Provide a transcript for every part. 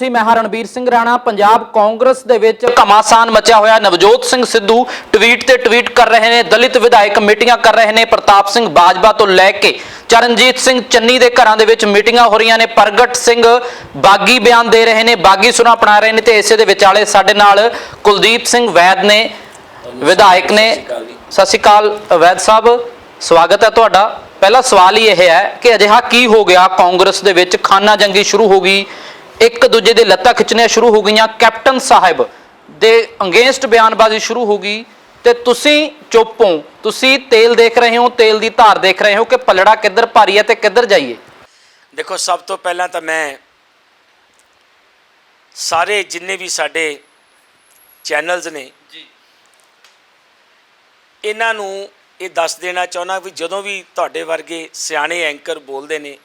मैं हां रणबीर सिंह राणा। पंजाब कांग्रेस दे विच घमासान मचा होया। नवजोत सिंह सिद्धू ट्वीट ते ट्वीट कर रहे हैं, दलित विधायक मीटिंगां कर रहे हैं। प्रताप सिंह बाजवा तो लैके चरणजीत सिंह चन्नी दे घरां दे विच मीटिंगां हो रही ने। प्रगट सिंह बागी बयान दे रहे हैं, बागी सुना अपना रहे हैं। तो इसे दे विचाले साडे नाल कुलदीप सिंह वैद ने, विधायक ने। सत श्री अकाल वैद साहब, स्वागत है तुहाडा। पहला सवाल ही यह है कि अजिहा की हो गया कांग्रेस दे विच, खाना जंगी शुरू हो गई, एक दूजे दे लत्तां खिच्चणियां शुरू हो गई, कैप्टन साहब दे अगेंस्ट बयानबाजी शुरू हो गई, ते तुसीं चुप हो, तुसीं तेल देख रहे हो, तेल दी धार देख रहे हो कि पलड़ा किधर भारी है ते किधर जाइए। देखो, सब तो पहला तो मैं सारे जिन्ने भी साडे चैनल्स ने इन्हां नूं ये दस देना चाहना भी जदों भी तुहाडे वर्गे सियाणे एंकर बोलते हैं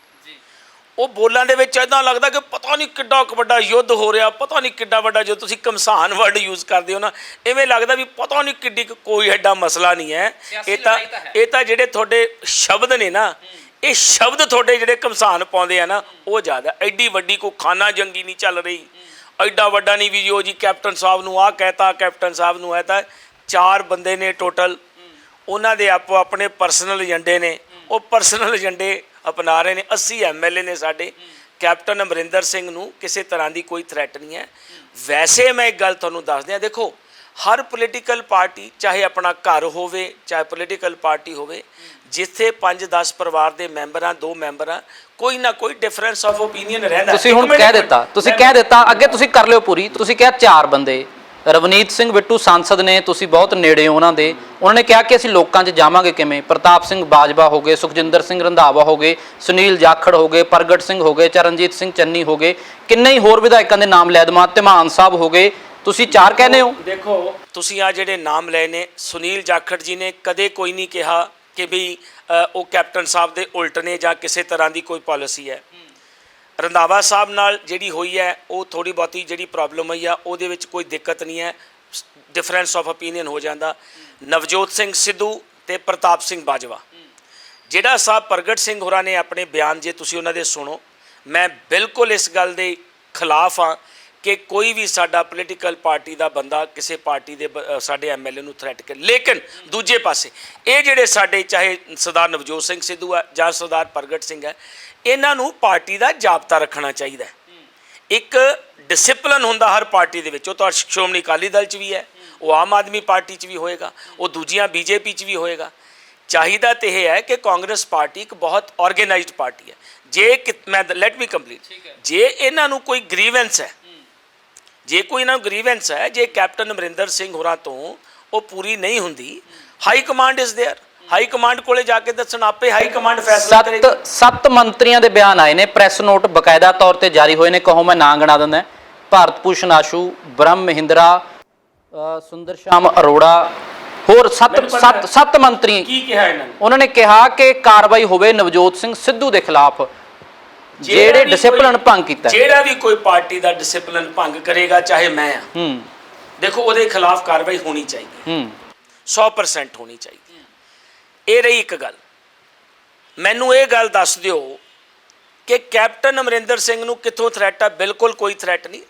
वो बोलों के इदा लगता कि पता नहीं किड्डा वड्डा युद्ध हो रहा, पता नहीं किड्डा वड्डा, जो तुसीं घमसान वर्ड यूज़ करते हो ना, इवें लगता भी पता नहीं किड्डी कोई एडा मसला नहीं है। ये तो जिहड़े तुहाडे शब्द ने ना, ये शब्द तुहाडे जिहड़े घमसान पाउंदे आ ना, वो ज़्यादा। एड्डी वड्डी कोई खाना जंगी नहीं चल रही, एडा वड्डा नहीं भी जो जी कैप्टन साहब नूं आ कहता, कैप्टन साहब नूं है। चार बंदे ने टोटल, उन्हां दे आपो अपने परसनल एजेंडे ने, वो परसनल एजेंडे अपना रहे हैं। 80 MLA ने साडे, कैप्टन अमरिंदर सिंह नूं किसी तरह की कोई थ्रैट नहीं है। वैसे मैं एक गल तुहानूं दस दियां, देखो हर पोलीटिकल पार्टी चाहे अपना घर होवे चाहे पोलीटिकल पार्टी होवे, जिथे 5-10 परिवार के मैंबर, 2 मैंबर, कोई ना कोई डिफरेंस ऑफ ओपीनियन रहिंदा। तुसीं हुण कह दिता अगे तुसीं कर लिओ पूरी। तुसीं कहा 4 बंदे, रवनीत सिंह बिट्टू सांसद ने, तुसीं बहुत नेड़े हो उन्होंने, उन्होंने कहा कि असीं लोकां 'च जावांगे किवें। प्रताप सिंह बाजवा हो गए, सुखजिंदर सिंह रंधावा हो गए, सुनील जाखड़ हो गए, प्रगट सिंह हो गए, चरणजीत सिंह चन्नी हो गए, किन्ने ही होर विधायकों के नाम लै देवां, धमान साहब हो गए, तुसीं 4 कहने हो। देखो तुसीं आ जिहड़े नाम लए ने, सुनील जाखड़ जी ने कदे कोई नहीं कहा कि भी वो कैप्टन साहब के उल्ट ने जां किसी तरह की कोई पॉलिसी है। रंधावा साहब नाल जिहड़ी हुई है वो थोड़ी बहुती जिहड़ी प्रॉब्लम हुई है उहदे विच कोई दिक्कत नहीं है, डिफरेंस ऑफ ओपीनियन हो जाता। नवजोत सिंह सिद्धू ते प्रताप सिंह बाजवा, जिहड़ा साहब प्रगट सिंह होरां ने अपने बयान जे तुसीं उन्हां दे सुनो, मैं बिल्कुल इस गल दे खिलाफ हाँ कि कोई भी साडा पोलीटिकल पार्टी का बंदा किसी पार्टी के साडे MLA नूं थ्रैट करे। लेकिन दूजे पासे ये जिहड़े साडे चाहे सरदार नवजोत सिंह सिद्धू है जां सरदार प्रगट सिंह है, इन्हां नूं पार्टी का जाबता रखना चाहिए। एक डिसिपलिन हुंदा हर पार्टी दे विच, तो श्रोमणी अकाली दल च भी है, वो आम आदमी पार्टी च भी होएगा, वो दूजियां BJP च भी होएगा। चाहिदा तो यह है कि कांग्रेस पार्टी एक बहुत ऑर्गेनाइज्ड पार्टी है। जे मैं लैट मी कंप्लीट, जे इन्हां नूं कोई ग्रीवेंस है, जे कोई इन्हां नूं ग्रीवेंस है, जे कैप्टन अमरिंदर सिंह होरां तो वो पूरी नहीं हुंदी, high command is there, high command कोले जाके दसन, आपे हाई कमांड फैसला करेगी। 7 मंत्रियों के बयान आए ने, प्रैस नोट बकायदा तौर पर जारी होए ने, कहो मैं नाम गिना दिंदा, भारत भूषण आशू, ब्रह्म महिंद्रा, सुंदर श्याम अरोड़ा, होर 7 मंत्री। उन्होंने कहा कि कार्रवाई होवे नवजोत सिंह सिद्धू के खिलाफ जेड़े डिसिपलिन भंग कीता। जेड़ा भी कोई पार्टी का डिसिपलिन भंग करेगा, चाहे मैं देखो उहदे खिलाफ कार्रवाई होनी चाहिए, 100% होनी चाहिए। ये रही एक गल। मैनू ये गल दस दिओ कि कैप्टन अमरिंदर सिंह नूं कित्थों थ्रैट है? बिल्कुल कोई थ्रैट नहीं।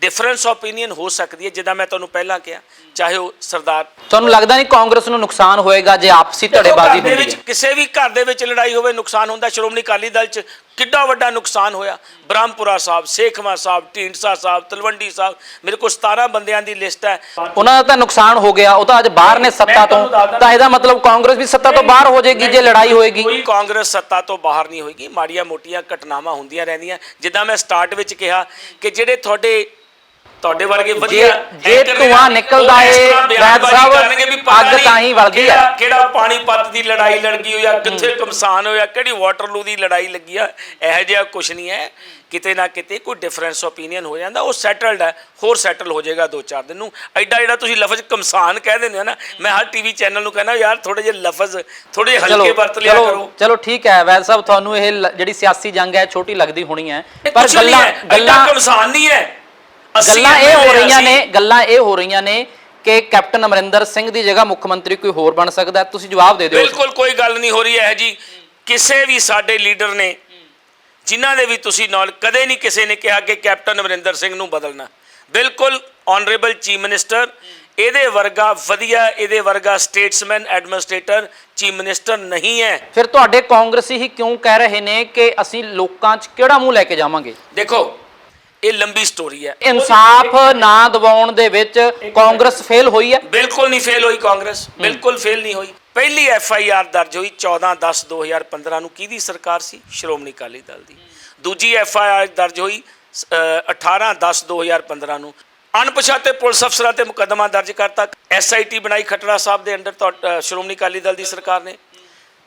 डिफरेंस ओपीनियन हो सकती है, जिदा मैं तुहानूं पहला कहा, चाहे वो सरदार। तुहानूं लगदा नहीं कांग्रेस नूं नुकसान होएगा जे आपसी धड़ेबाजी होंदी है? किसी भी घर दे विच लड़ाई होवे नुकसान होंदा। श्रोमणी अकाली दल च किड्डा वड्डा नुकसान होया। ब्रह्मपुरा साहब, सेखवा साहब, ढींडसा साहब, तलवंडी साहब, मेरे को 17 बंदियां दी लिस्ट है। उन्हां दा तां नुकसान हो गया, वो तां अज बाहर ने सत्ता तो, तां इहदा मतलब कांग्रेस भी सत्ता तो बाहर हो जाएगी जे लड़ाई होएगी। कोई कांग्रेस सत्ता तो बाहर नहीं होएगी, माड़ियां मोटियां घटनावां हुंदियां रहिंदियां। जिद्दां मैं स्टार्ट विच कहा कि जिहड़े तुहाडे वर्गे जे धुआं निकलदा है वैद साहब, अग तां ही वलदी है। किहड़ा पानीपत की लड़ाई लड़ गई होया, कित्थे घमसान होया, किहड़ी वाटरलू की लड़ाई लगी है, इहो जिहा कुछ नहीं है। किते ना किते कोई डिफरेंस ओपीनियन हो जाता, वो सैटल्ड है, होर सैटल हो जाएगा 2-4 दिन नूं। एडा जिहड़ा तुसीं लफज घमसान कह दिंदे हो ना, मैं हर TV चैनल नूं कहना यार थोड़े जे लफज थोड़े हल्के वरत लिया करो। चलो ठीक है वैद साहब, तुहानूं इह जिहड़ी सियासी जंग है छोटी लगदी होनी है, पर गल्लां घमसान नहीं है। गल्लां ये हो रही ने कि कैप्टन अमरिंदर सिंह की जगह मुख्यमंत्री कोई होर बन सकता है, तुसीं जवाब दे दिओ। बिल्कुल कोई गल नहीं हो रही है जी। किसी भी साडे लीडर ने ਜਿਨ੍ਹਾਂ ਦੇ ਵੀ ਤੁਸੀਂ ਨਾਲ ਕਦੇ ਨਹੀਂ ਕਿਸੇ ਨੇ ਕਿਹਾ ਕਿ ਕੈਪਟਨ ਅਮਰਿੰਦਰ ਸਿੰਘ ਨੂੰ ਬਦਲਣਾ। ਬਿਲਕੁਲ ਆਨਰੇਬਲ ਚੀਫ ਮਿਨਿਸਟਰ ਇਹਦੇ ਵਰਗਾ ਵਧੀਆ, ਇਹਦੇ ਵਰਗਾ ਸਟੇਟਸਮੈਨ ਐਡਮਿਨਿਸਟ੍ਰੇਟਰ ਚੀਫ ਮਿਨਿਸਟਰ ਨਹੀਂ ਹੈ। ਫਿਰ ਤੁਹਾਡੇ ਕਾਂਗਰਸੀ ਹੀ ਕਿਉਂ ਕਹਿ ਰਹੇ ਨੇ ਕਿ ਅਸੀਂ ਲੋਕਾਂ 'ਚ ਕਿਹੜਾ ਮੂੰਹ ਲੈ ਕੇ ਜਾਵਾਂਗੇ? ਦੇਖੋ ਇਹ ਲੰਬੀ ਸਟੋਰੀ ਹੈ। ਇਨਸਾਫ ਨਾ ਦਿਵਾਉਣ ਦੇ ਵਿੱਚ ਕਾਂਗਰਸ ਫੇਲ ਹੋਈ ਹੈ? ਬਿਲਕੁਲ ਨਹੀਂ ਫੇਲ ਹੋਈ ਕਾਂਗਰਸ, ਬਿਲਕੁਲ ਫੇਲ ਨਹੀਂ ਹੋਈ। ਪਹਿਲੀ FIR ਦਰਜ ਹੋਈ 14/10/2015 ਨੂੰ, ਕਿਹਦੀ ਸਰਕਾਰ ਸੀ? ਸ਼੍ਰੋਮਣੀ ਅਕਾਲੀ ਦਲ ਦੀ। ਦੂਜੀ FIR ਦਰਜ ਹੋਈ 18/10/2015 ਨੂੰ, ਅਣਪਛਾਤੇ ਪੁਲਿਸ ਅਫਸਰਾਂ ਤੇ ਮੁਕੱਦਮਾ ਦਰਜ ਕਰਤਾ। SIT ਬਣਾਈ ਖੱਟੜਾ ਸਾਹਿਬ ਦੇ ਅੰਡਰ ਸ਼੍ਰੋਮਣੀ ਅਕਾਲੀ ਦਲ ਦੀ ਸਰਕਾਰ ਨੇ।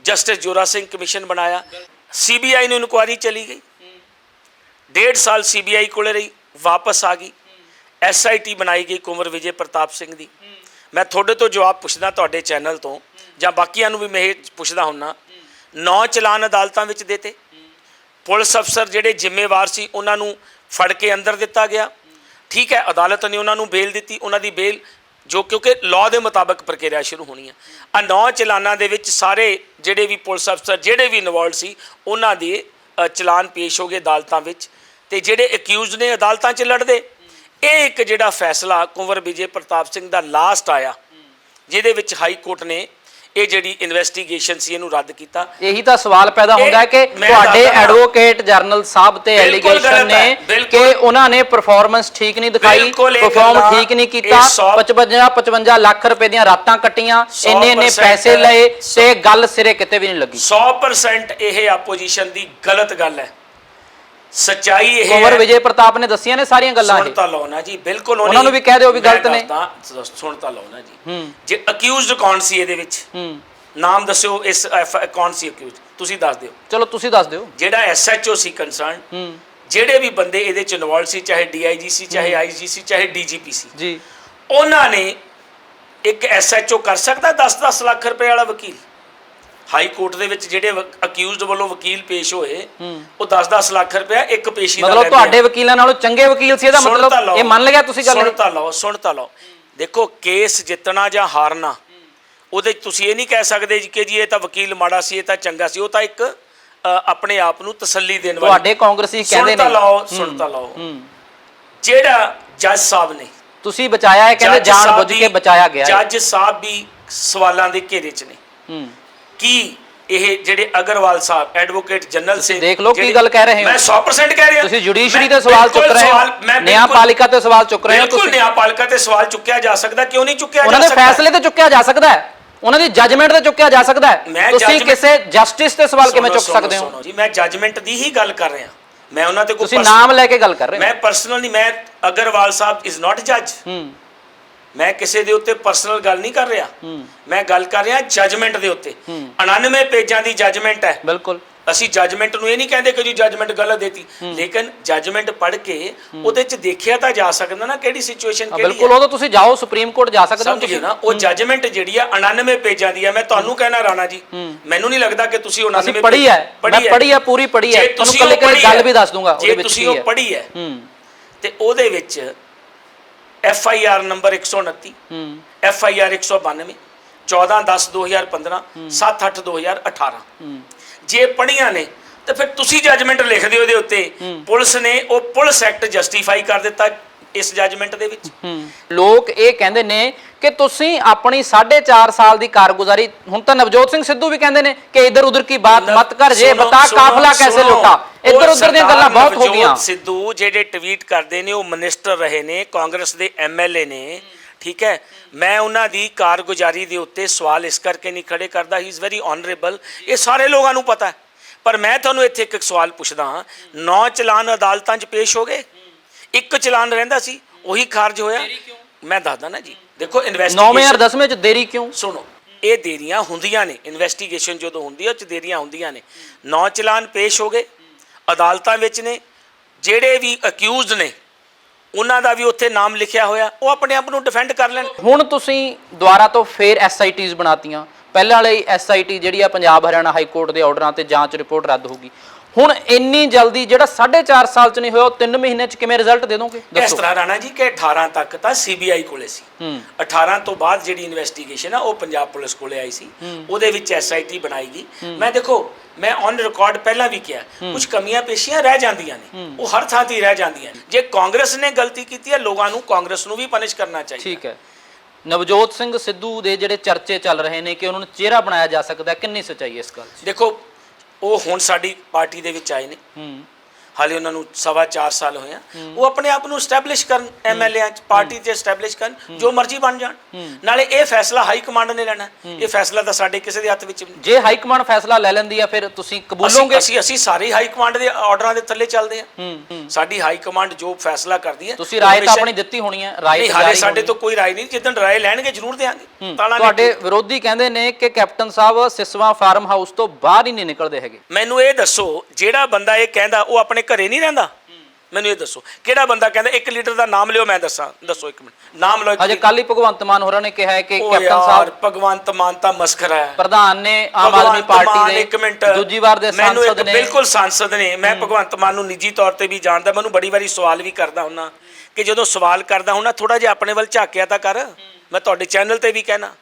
ਜਸਟਿਸ ਜੋਰਾ ਸਿੰਘ ਕਮਿਸ਼ਨ ਬਣਾਇਆ। CBI ਨੂੰ ਇਨਕੁਆਇਰੀ ਚਲੀ ਗਈ, 1.5 ਸਾਲ CBI ਕੋਲੇ ਰਹੀ, ਵਾਪਸ ਆ ਗਈ। SIT ਬਣਾਈ ਗਈ ਕੁੰਵਰ ਵਿਜੇ ਪ੍ਰਤਾਪ ਸਿੰਘ ਦੀ। ਮੈਂ ਤੁਹਾਡੇ ਤੋਂ ਜਵਾਬ ਪੁੱਛਦਾ, ਤੁਹਾਡੇ ਚੈਨਲ ਤੋਂ ਜਾਂ ਬਾਕੀਆਂ ਨੂੰ ਵੀ ਮੈਂ ਇਹ ਪੁੱਛਦਾ ਹੁੰਨਾ, 9 ਚਲਾਨ ਅਦਾਲਤਾਂ ਵਿੱਚ ਦੇਤੇ। ਪੁਲਿਸ ਅਫਸਰ ਜਿਹੜੇ ਜ਼ਿੰਮੇਵਾਰ ਸੀ ਉਹਨਾਂ ਨੂੰ ਫੜ ਕੇ ਅੰਦਰ ਦਿੱਤਾ ਗਿਆ। ਠੀਕ ਹੈ, ਅਦਾਲਤ ਨੇ ਉਹਨਾਂ ਨੂੰ ਬੇਲ ਦਿੱਤੀ, ਉਹਨਾਂ ਦੀ ਬੇਲ ਜੋ ਕਿਉਂਕਿ ਲਾਅ ਦੇ ਮੁਤਾਬਕ ਪ੍ਰਕਿਰਿਆ ਸ਼ੁਰੂ ਹੋਣੀ ਹੈ। ਆ 9 ਚਲਾਨਾਂ ਦੇ ਵਿੱਚ ਸਾਰੇ ਜਿਹੜੇ ਵੀ ਪੁਲਿਸ ਅਫਸਰ ਜਿਹੜੇ ਵੀ ਇਨਵੋਲਡ ਸੀ ਉਹਨਾਂ ਦੇ ਚਲਾਨ ਪੇਸ਼ ਹੋ ਗਏ ਅਦਾਲਤਾਂ ਵਿੱਚ, ਤੇ ਜਿਹੜੇ ਅਕਿਊਜ਼ਡ ਨੇ ਅਦਾਲਤਾਂ 'ਚ ਲੜਦੇ। ਇਹ ਇੱਕ ਜਿਹੜਾ ਫੈਸਲਾ ਕੁੰਵਰ ਵਿਜੇ ਪ੍ਰਤਾਪ ਸਿੰਘ ਦਾ ਲਾਸਟ ਆਇਆ, ਜਿਹਦੇ ਵਿੱਚ ਹਾਈ ਕੋਰਟ ਨੇ ਇਹ ਜਿਹੜੀ ਇਨਵੈਸਟੀਗੇਸ਼ਨ ਸੀ ਇਹਨੂੰ ਰੱਦ ਕੀਤਾ। ਇਹੀ ਤਾਂ ਸਵਾਲ ਪੈਦਾ ਹੁੰਦਾ ਹੈ ਕਿ ਤੁਹਾਡੇ ਐਡਵੋਕੇਟ ਜਨਰਲ ਸਾਹਿਬ ਤੇ ਐਲੀਗੇਸ਼ਨ ਨੇ ਕਿ ਉਹਨਾਂ ਨੇ ਪਰਫਾਰਮੈਂਸ ਠੀਕ ਨਹੀਂ ਦਿਖਾਈ, ਪਰਫਾਰਮ ਠੀਕ ਨਹੀਂ ਕੀਤਾ, 55 ਲੱਖ ਰੁਪਏ ਦੀਆਂ ਰਾਤਾਂ ਕੱਟੀਆਂ, ਇੰਨੇ ਪੈਸੇ ਲਏ ਤੇ ਗੱਲ ਸਿਰੇ ਕਿਤੇ ਵੀ ਨਹੀਂ ਲੱਗੀ। 100% ਇਹ ਆਪੋਜੀਸ਼ਨ ਦੀ ਗਲਤ ਗੱਲ ਹੈ। ਸੱਚਾਈ ਇਹ ਹੈ, ਕੁੰਵਰ ਵਿਜੇ ਪ੍ਰਤਾਪ ਨੇ ਦੱਸੀਆਂ ਨੇ ਸਾਰੀਆਂ ਗੱਲਾਂ। ਸੁਣ ਤਾਂ ਲਓ ਨਾ ਜੀ, ਬਿਲਕੁਲ ਉਹਨਾਂ ਨੂੰ ਵੀ ਕਹਿ ਦਿਓ ਵੀ ਗਲਤ ਨੇ। ਸੁਣ ਤਾਂ ਲਓ ਨਾ ਜੀ, ਜੇ ਅਕਿਊਜ਼ਡ ਕੌਣ ਸੀ ਇਹਦੇ ਵਿੱਚ? ਨਾਮ ਦੱਸਿਓ, ਇਸ ਕੌਣ ਸੀ ਅਕਿਊਜ਼ਡ? ਤੁਸੀਂ ਦੱਸ ਦਿਓ। ਚਲੋ ਤੁਸੀਂ ਦੱਸ ਦਿਓ। ਜਿਹੜਾ SHO ਸੀ ਕੰਸਰਨ, ਜਿਹੜੇ ਵੀ ਬੰਦੇ ਇਹਦੇ ਚ ਇਨਵੋਲਡ ਸੀ, ਚਾਹੇ DIG ਸੀ, ਚਾਹੇ IG ਸੀ, ਚਾਹੇ DGP ਸੀ ਜੀ, ਉਹਨਾਂ ਨੇ ਇੱਕ SHO ਕਰ ਸਕਦਾ 10-10 ਲੱਖ ਰੁਪਏ ਵਾਲਾ ਵਕੀਲ? ਹਾਈ ਕੋਰਟ ਦੇ ਵਿੱਚ ਜਿਹੜੇ ਅਕਿਊਜ਼ਡ ਵੱਲੋਂ ਵਕੀਲ ਪੇਸ਼ ਹੋਏ ਉਹ 10-10 ਲੱਖ ਰੁਪਏ ਇੱਕ ਪੇਸ਼ੀ ਦਾ ਮਤਲਬ ਤੁਹਾਡੇ ਵਕੀਲਾਂ ਨਾਲੋਂ ਚੰਗੇ ਵਕੀਲ ਸੀ, ਇਹਦਾ ਮਤਲਬ ਇਹ ਮੰਨ ਲਿਆ ਤੁਸੀਂ ਗੱਲ? ਸੁਣ ਤਾਂ ਲਓ। ਦੇਖੋ ਕੇਸ ਜਿੱਤਣਾ ਜਾਂ ਹਾਰਨਾ ਉਹਦੇ ਤੁਸੀਂ ਇਹ ਨਹੀਂ ਕਹਿ ਸਕਦੇ ਜੀ ਕਿ ਜੀ ਇਹ ਤਾਂ ਵਕੀਲ ਮਾੜਾ ਸੀ, ਇਹ ਤਾਂ ਚੰਗਾ ਸੀ। ਉਹ ਤਾਂ ਇੱਕ ਆਪਣੇ ਆਪ ਨੂੰ ਤਸੱਲੀ ਦੇਣ ਵਾਲੀ। ਤੁਹਾਡੇ ਕਾਂਗਰਸੀ ਕਹਿੰਦੇ ਨੇ, ਸੁਣ ਤਾਂ ਲਓ, ਜਿਹੜਾ ਜੱਜ ਸਾਹਿਬ ਨੇ ਤੁਸੀਂ ਬਚਾਇਆ ਹੈ, ਕਹਿੰਦੇ ਜਾਣ ਬੁੱਝ ਕੇ ਬਚਾਇਆ ਗਿਆ। ਜੱਜ ਸਾਹਿਬ ਵੀ ਸਵਾਲਾਂ ਦੇ ਘੇਰੇ 'ਚ ਨੇ। ਕੀ ਇਹ ਜਿਹੜੇ ਅਗਰਵਾਲ ਸਾਹਿਬ ਐਡਵੋਕੇਟ ਜਨਰਲ ਸੇ, ਦੇਖ ਲਓ ਕੀ ਗੱਲ ਕਹਿ ਰਹੇ ਹੋ। ਮੈਂ 100% ਕਹਿ ਰਿਹਾ। ਤੁਸੀਂ ਜੁਡੀਸ਼ਰੀ ਤੇ ਸਵਾਲ ਚੁੱਕ ਰਹੇ ਹੋ, ਨਿਆਂਪਾਲਿਕਾ ਤੇ ਸਵਾਲ ਚੁੱਕ ਰਹੇ ਹੋ। ਬਿਲਕੁਲ ਨਿਆਂਪਾਲਿਕਾ ਤੇ ਸਵਾਲ ਚੁੱਕਿਆ ਜਾ ਸਕਦਾ, ਕਿਉਂ ਨਹੀਂ ਚੁੱਕਿਆ ਜਾ ਸਕਦਾ? ਉਹਨਾਂ ਦੇ ਫੈਸਲੇ ਤੇ ਚੁੱਕਿਆ ਜਾ ਸਕਦਾ ਹੈ, ਉਹਨਾਂ ਦੀ ਜੱਜਮੈਂਟ ਤੇ ਚੁੱਕਿਆ ਜਾ ਸਕਦਾ ਹੈ। ਤੁਸੀਂ ਕਿਸੇ ਜਸਟਿਸ ਤੇ ਸਵਾਲ ਕਿਵੇਂ ਚੁੱਕ ਸਕਦੇ ਹੋ? ਜੀ ਮੈਂ ਜੱਜਮੈਂਟ ਦੀ ਹੀ ਗੱਲ ਕਰ ਰਿਹਾ, ਮੈਂ ਉਹਨਾਂ ਤੇ ਕੋਈ ਤੁਸੀਂ ਨਾਮ ਲੈ ਕੇ ਗੱਲ ਕਰ ਰਹੇ ਹੋ। ਮੈਂ ਪਰਸਨਲ ਨਹੀਂ, ਮੈਂ ਅਗਰਵਾਲ ਸਾਹਿਬ ਇਜ਼ ਨਾਟ ਜੱਜ। ਮੈਂ ਕਿਸੇ ਦੇ ਉੱਤੇ ਪਰਸਨਲ ਗੱਲ ਨਹੀਂ ਕਰ ਰਿਹਾ, ਮੈਂ ਗੱਲ ਕਰ ਰਿਹਾ ਜੱਜਮੈਂਟ ਦੇ ਉੱਤੇ। 99 ਪੇਜਾਂ ਦੀ ਜੱਜਮੈਂਟ ਹੈ। ਬਿਲਕੁਲ, ਅਸੀਂ ਜੱਜਮੈਂਟ ਨੂੰ ਇਹ ਨਹੀਂ ਕਹਿੰਦੇ ਕਿ ਜੀ ਜੱਜਮੈਂਟ ਗਲਤ ਦੇਤੀ, ਲੇਕਿਨ ਜੱਜਮੈਂਟ ਪੜ੍ਹ ਕੇ ਉਹਦੇ 'ਚ ਦੇਖਿਆ ਤਾਂ ਜਾ ਸਕਦਾ ਨਾ ਕਿਹੜੀ ਸਿਚੁਏਸ਼ਨ ਕਿਹੜੀ ਹੈ। ਬਿਲਕੁਲ, ਉਹ ਤਾਂ ਤੁਸੀਂ ਜਾਓ ਸੁਪਰੀਮ ਕੋਰਟ ਜਾ ਸਕਦੇ ਹੋ ਤੁਸੀਂ ਨਾ। ਉਹ ਜੱਜਮੈਂਟ ਜਿਹੜੀ ਆ 99 ਪੇਜਾਂ ਦੀ ਹੈ। ਮੈਂ ਤੁਹਾਨੂੰ ਕਹਿਣਾ ਰਾਣਾ ਜੀ, ਮੈਨੂੰ ਨਹੀਂ ਲੱਗਦਾ ਕਿ ਤੁਸੀਂ 99 ਪੜ੍ਹੀ ਹੈ। ਮੈਂ ਪੜ੍ਹੀ ਹੈ, ਪੂਰੀ ਪੜ੍ਹੀ ਹੈ, ਤੁਹਾਨੂੰ ਕੱਲੇ ਕੱਲੇ ਗੱਲ ਵੀ ਦੱਸ ਦੂੰਗਾ ਉਹਦੇ ਵਿੱਚ ਕੀ ਹੈ। ਤੁਸੀਂ ਉਹ ਪੜ੍ਹੀ ਹੈ ਤੇ ਉਹਦੇ ਵਿੱਚ FIR ਨੰਬਰ 129, FIR 192, 14/10/2015, 7/8/2018 ਜੇ ਪੜ੍ਹੀਆਂ ਨੇ ਤੇ ਫਿਰ ਤੁਸੀਂ ਜੱਜਮੈਂਟ ਲਿਖ ਦਿਓ ਉਹਦੇ ਉੱਤੇ। ਪੁਲਿਸ ਨੇ ਉਹ ਪੁਲਿਸ ਐਕਟ ਜਸਟੀਫਾਈ ਕਰ ਦਿੱਤਾ ਇਸ ਜੱਜਮੈਂਟ ਦੇ ਵਿੱਚ। ਲੋਕ ਇਹ ਕਹਿੰਦੇ ਨੇ ਕਿ ਤੁਸੀਂ ਆਪਣੀ 4.5 ਸਾਲ ਦੀ ਕਾਰਗੁਜ਼ਾਰੀ, ਹੁਣ ਤਾਂ ਨਵਜੋਤ ਸਿੰਘ ਸਿੱਧੂ ਵੀ ਕਹਿੰਦੇ ਨੇ ਕਿ ਇਧਰ ਉਧਰ ਕੀ ਬਾਤ ਮਤ ਕਰ, ਜੇ ਬਤਾ ਕਾਫਲਾ ਕੈਸੇ ਲੁੱਟਾ। ਇਧਰ ਉਧਰ ਦੀਆਂ ਗੱਲਾਂ ਬਹੁਤ ਹੋ ਗਈਆਂ। ਸਿੱਧੂ ਜਿਹੜੇ ਟਵੀਟ ਕਰਦੇ ਨੇ ਉਹ ਮਿਨਿਸਟਰ ਰਹੇ ਨੇ, ਕਾਂਗਰਸ ਦੇ MLA ਨੇ, ਠੀਕ ਹੈ। ਮੈਂ ਉਹਨਾਂ ਦੀ ਕਾਰਗੁਜ਼ਾਰੀ ਦੇ ਉੱਤੇ ਸਵਾਲ ਇਸ ਕਰਕੇ ਨਹੀਂ ਖੜੇ ਕਰਦਾ, ਹੀ ਇਜ਼ ਵੈਰੀ ਆਨਰੇਬਲ, ਇਹ ਸਾਰੇ ਲੋਕਾਂ ਨੂੰ ਪਤਾ ਹੈ। ਪਰ ਮੈਂ ਤੁਹਾਨੂੰ ਇੱਥੇ ਇੱਕ ਸਵਾਲ ਪੁੱਛਦਾ ਹਾਂ, 9 ਚਲਾਨ ਅਦਾਲਤਾਂ 'ਚ ਪੇਸ਼ ਹੋ ਗਏ, ਇੱਕ ਚਲਾਨ ਰਹਿੰਦਾ ਸੀ, ਉਹੀ ਖਾਰਜ ਹੋਇਆ। ਮੈਂ ਦੱਸਦਾ ਨਾ ਜੀ, ਦੇਖੋ ਇਨਵੈਸਟੀਗੇਸ਼ਨ 9/10 'ਚ ਦੇਰੀ ਕਿਉਂ? ਸੁਣੋ, ਇਹ ਦੇਰੀਆਂ ਹੁੰਦੀਆਂ ਨੇ, ਇਨਵੈਸਟੀਗੇਸ਼ਨ ਜਦੋਂ ਹੁੰਦੀ ਹੈ ਉਹ 'ਚ ਦੇਰੀਆਂ ਹੁੰਦੀਆਂ ਨੇ। 9 ਚਲਾਨ ਪੇਸ਼ ਹੋ ਗਏ ਅਦਾਲਤਾਂ ਵਿੱਚ ਨੇ, ਜਿਹੜੇ ਵੀ ਅਕਿਊਜ਼ਡ ਨੇ ਉਹਨਾਂ ਦਾ ਵੀ ਉੱਥੇ ਨਾਮ ਲਿਖਿਆ ਹੋਇਆ, ਉਹ ਆਪਣੇ ਆਪ ਨੂੰ ਡਿਫੈਂਡ ਕਰ ਲੈਣ। ਹੁਣ ਤੁਸੀਂ ਦੁਬਾਰਾ ਤੋਂ ਫੇਰ SITs ਬਣਾਤੀਆਂ। ਪਹਿਲਾਂ ਵਾਲੀ SIT ਜਿਹੜੀ ਆ ਪੰਜਾਬ ਹਰਿਆਣਾ ਹਾਈ ਕੋਰਟ ਦੇ ਆਰਡਰਾਂ ਤੇ ਜਾਂਚ ਰਿਪੋਰਟ ਰੱਦ ਹੋਗੀ, ਹੁਣ ਇੰਨੀ ਜਲਦੀ ਜਿਹੜਾ 4.5 ਸਾਲ ਚ ਨਹੀਂ ਹੋਇਆ ਉਹ 3 ਮਹੀਨੇ ਚ ਕਿਵੇਂ ਰਿਜ਼ਲਟ ਦੇ ਦੋਗੇ ਇਸ ਤਰ੍ਹਾਂ ਰਾਣਾ ਜੀ ਕਿ 18 ਤੱਕ ਤਾਂ ਸੀਬੀਆਈ ਕੋਲੇ ਸੀ। 18 ਤੋਂ ਬਾਅਦ ਜਿਹੜੀ ਇਨਵੈਸਟੀਗੇਸ਼ਨ ਆ ਉਹ ਪੰਜਾਬ ਪੁਲਿਸ ਕੋਲੇ ਆਈ ਸੀ, ਉਹਦੇ ਵਿੱਚ ਐਸਆਈਟੀ ਬਣਾਈ ਗਈ। ਮੈਂ ਦੇਖੋ, ਮੈਂ ਔਨ ਰਿਕਾਰਡ ਪਹਿਲਾਂ ਵੀ ਕਿਹਾ, ਕੁਝ ਕਮੀਆਂ ਪੇਸ਼ੀਆਂ ਰਹਿ ਜਾਂਦੀਆਂ ਨੇ, ਉਹ ਹਰ ਥਾਂ ਤੇ ਰਹਿ ਜਾਂਦੀਆਂ ਨੇ। ਜੇ ਕਾਂਗਰਸ ਨੇ ਗਲਤੀ ਕੀਤੀ ਹੈ, ਲੋਕਾਂ ਨੂੰ ਕਾਂਗਰਸ ਨੂੰ ਵੀ ਪਨਿਸ਼ ਕਰਨਾ ਚਾਹੀਦਾ। ਠੀਕ ਹੈ। ਨਵਜੋਤ ਸਿੰਘ ਸਿੱਧੂ ਦੇ ਜਿਹੜੇ ਚਰਚੇ ਚੱਲ ਰਹੇ ਨੇ ਕਿ ਉਹਨਾਂ ਨੂੰ ਚਿਹਰਾ ਬਣਾਇਆ ਜਾ ਸਕਦਾ, ਕਿੰਨੀ ਸੱਚਾਈ ਇਸ ਗੱਲ 'ਚ? ਦੇਖੋ, ਉਹ ਹੁਣ ਸਾਡੀ ਪਾਰਟੀ ਦੇ ਵਿੱਚ ਆਏ ਨੇ, ਹਾਲੇ ਉਹਨਾਂ ਨੂੰ 4.25 ਸਾਲ ਹੋਏ ਆ, ਉਹ ਆਪਣੇ ਆਪ ਨੂੰ ਸਟੈਬਲਿਸ਼ ਕਰਨ, ਐਮਐਲਏ ਚ ਪਾਰਟੀ ਤੇ ਸਟੈਬਲਿਸ਼ ਕਰਨ, ਜੋ ਮਰਜ਼ੀ ਬਣ ਜਾਣ। ਨਾਲੇ ਇਹ ਫੈਸਲਾ ਹਾਈ ਕਮਾਂਡ ਨੇ ਲੈਣਾ, ਇਹ ਫੈਸਲਾ ਤਾਂ ਸਾਡੇ ਕਿਸੇ ਦੇ ਹੱਥ ਵਿੱਚ ਨਹੀਂ। ਜੇ ਹਾਈ ਕਮਾਂਡ ਫੈਸਲਾ ਲੈ ਲੈਂਦੀ ਆ ਫਿਰ ਤੁਸੀਂ ਕਬੂਲੋਗੇ? ਅਸੀਂ ਸਾਰੇ ਹਾਈ ਕਮਾਂਡ ਦੇ ਆਰਡਰਾਂ ਦੇ ਥੱਲੇ ਚੱਲਦੇ ਆ। ਸਾਡੀ ਹਾਈ ਕਮਾਂਡ ਜੋ ਫੈਸਲਾ ਕਰਦੀ ਹੈ, ਤੁਸੀਂ ਰਾਏ ਤਾਂ ਆਪਣੀ ਦਿੱਤੀ ਹੋਣੀ ਹੈ। ਰਾਏ ਹਾਲੇ ਸਾਡੇ ਤੋਂ ਕੋਈ ਰਾਏ ਨਹੀਂ, ਜਿੱਦਣ ਰਾਏ ਲੈਣਗੇ ਜ਼ਰੂਰ ਦੇਵਾਂਗੇ। ਤੁਹਾਡੇ ਵਿਰੋਧੀ ਕਹਿੰਦੇ ਨੇ ਕਿ ਕੈਪਟਨ ਸਾਹਿਬ ਸਿਸਵਾ ਫਾਰਮ ਹਾਊਸ ਤੋਂ ਬਾਹਰ ਹੀ ਨਹੀਂ ਨਿਕਲਦੇ ਹੈਗੇ। ਮੈਨੂੰ ਇਹ ਦੱਸੋ, ਜਿਹੜਾ ਬੰਦਾ ਇਹ ਕਹਿੰਦਾ ਉਹ ਆਪਣੇ ਘਰੇ ਨਹੀਂ ਰਹਿੰਦਾ? ਮੈਨੂੰ ਇਹ ਦੱਸੋ, ਕਿਹੜਾ ਬੰਦਾ ਕਹਿੰਦਾ? ਇੱਕ ਲੀਡਰ ਦਾ ਨਾਮ ਲਿਓ, ਮੈਂ ਦੱਸਾਂ। ਦੱਸੋ, ਇੱਕ ਮਿੰਟ ਨਾਮ ਲਓ। ਅਜੇ ਕੱਲ ਹੀ ਭਗਵੰਤ ਮਾਨ ਹੋਰਾਂ ਨੇ ਕਿਹਾ ਹੈ ਕਿ ਕੈਪਟਨ ਸਾਹਿਬ, ਭਗਵੰਤ ਮਾਨ ਤਾਂ ਮਸਖਰਾ ਹੈ। ਪ੍ਰਧਾਨ ਨੇ ਆਮ ਆਦਮੀ ਪਾਰਟੀ ਦੇ ਦੂਜੀ ਵਾਰ ਦੇ ਸਾਂਸਦ ਨੇ। ਬਿਲਕੁਲ ਸਾਂਸਦ ਨੇ। ਮੈਂ ਭਗਵੰਤ ਮਾਨ ਨੂੰ ਨਿੱਜੀ ਤੌਰ ਤੇ ਵੀ ਜਾਣਦਾ, ਮੈਨੂੰ ਬੜੀ ਵਾਰੀ ਸਵਾਲ ਵੀ ਕਰਦਾ ਹੁੰਨਾ ਕਿ ਜਦੋਂ ਸਵਾਲ ਕਰਦਾ ਹੁੰਨਾ ਥੋੜਾ ਜਿਹਾ ਆਪਣੇ ਵੱਲ ਝਾਕਿਆ ਤਾਂ ਕਰ। ਮੈਂ ਤੁਹਾਡੇ ਚੈਨਲ ਤੇ ਵੀ ਕਹਿਣਾ,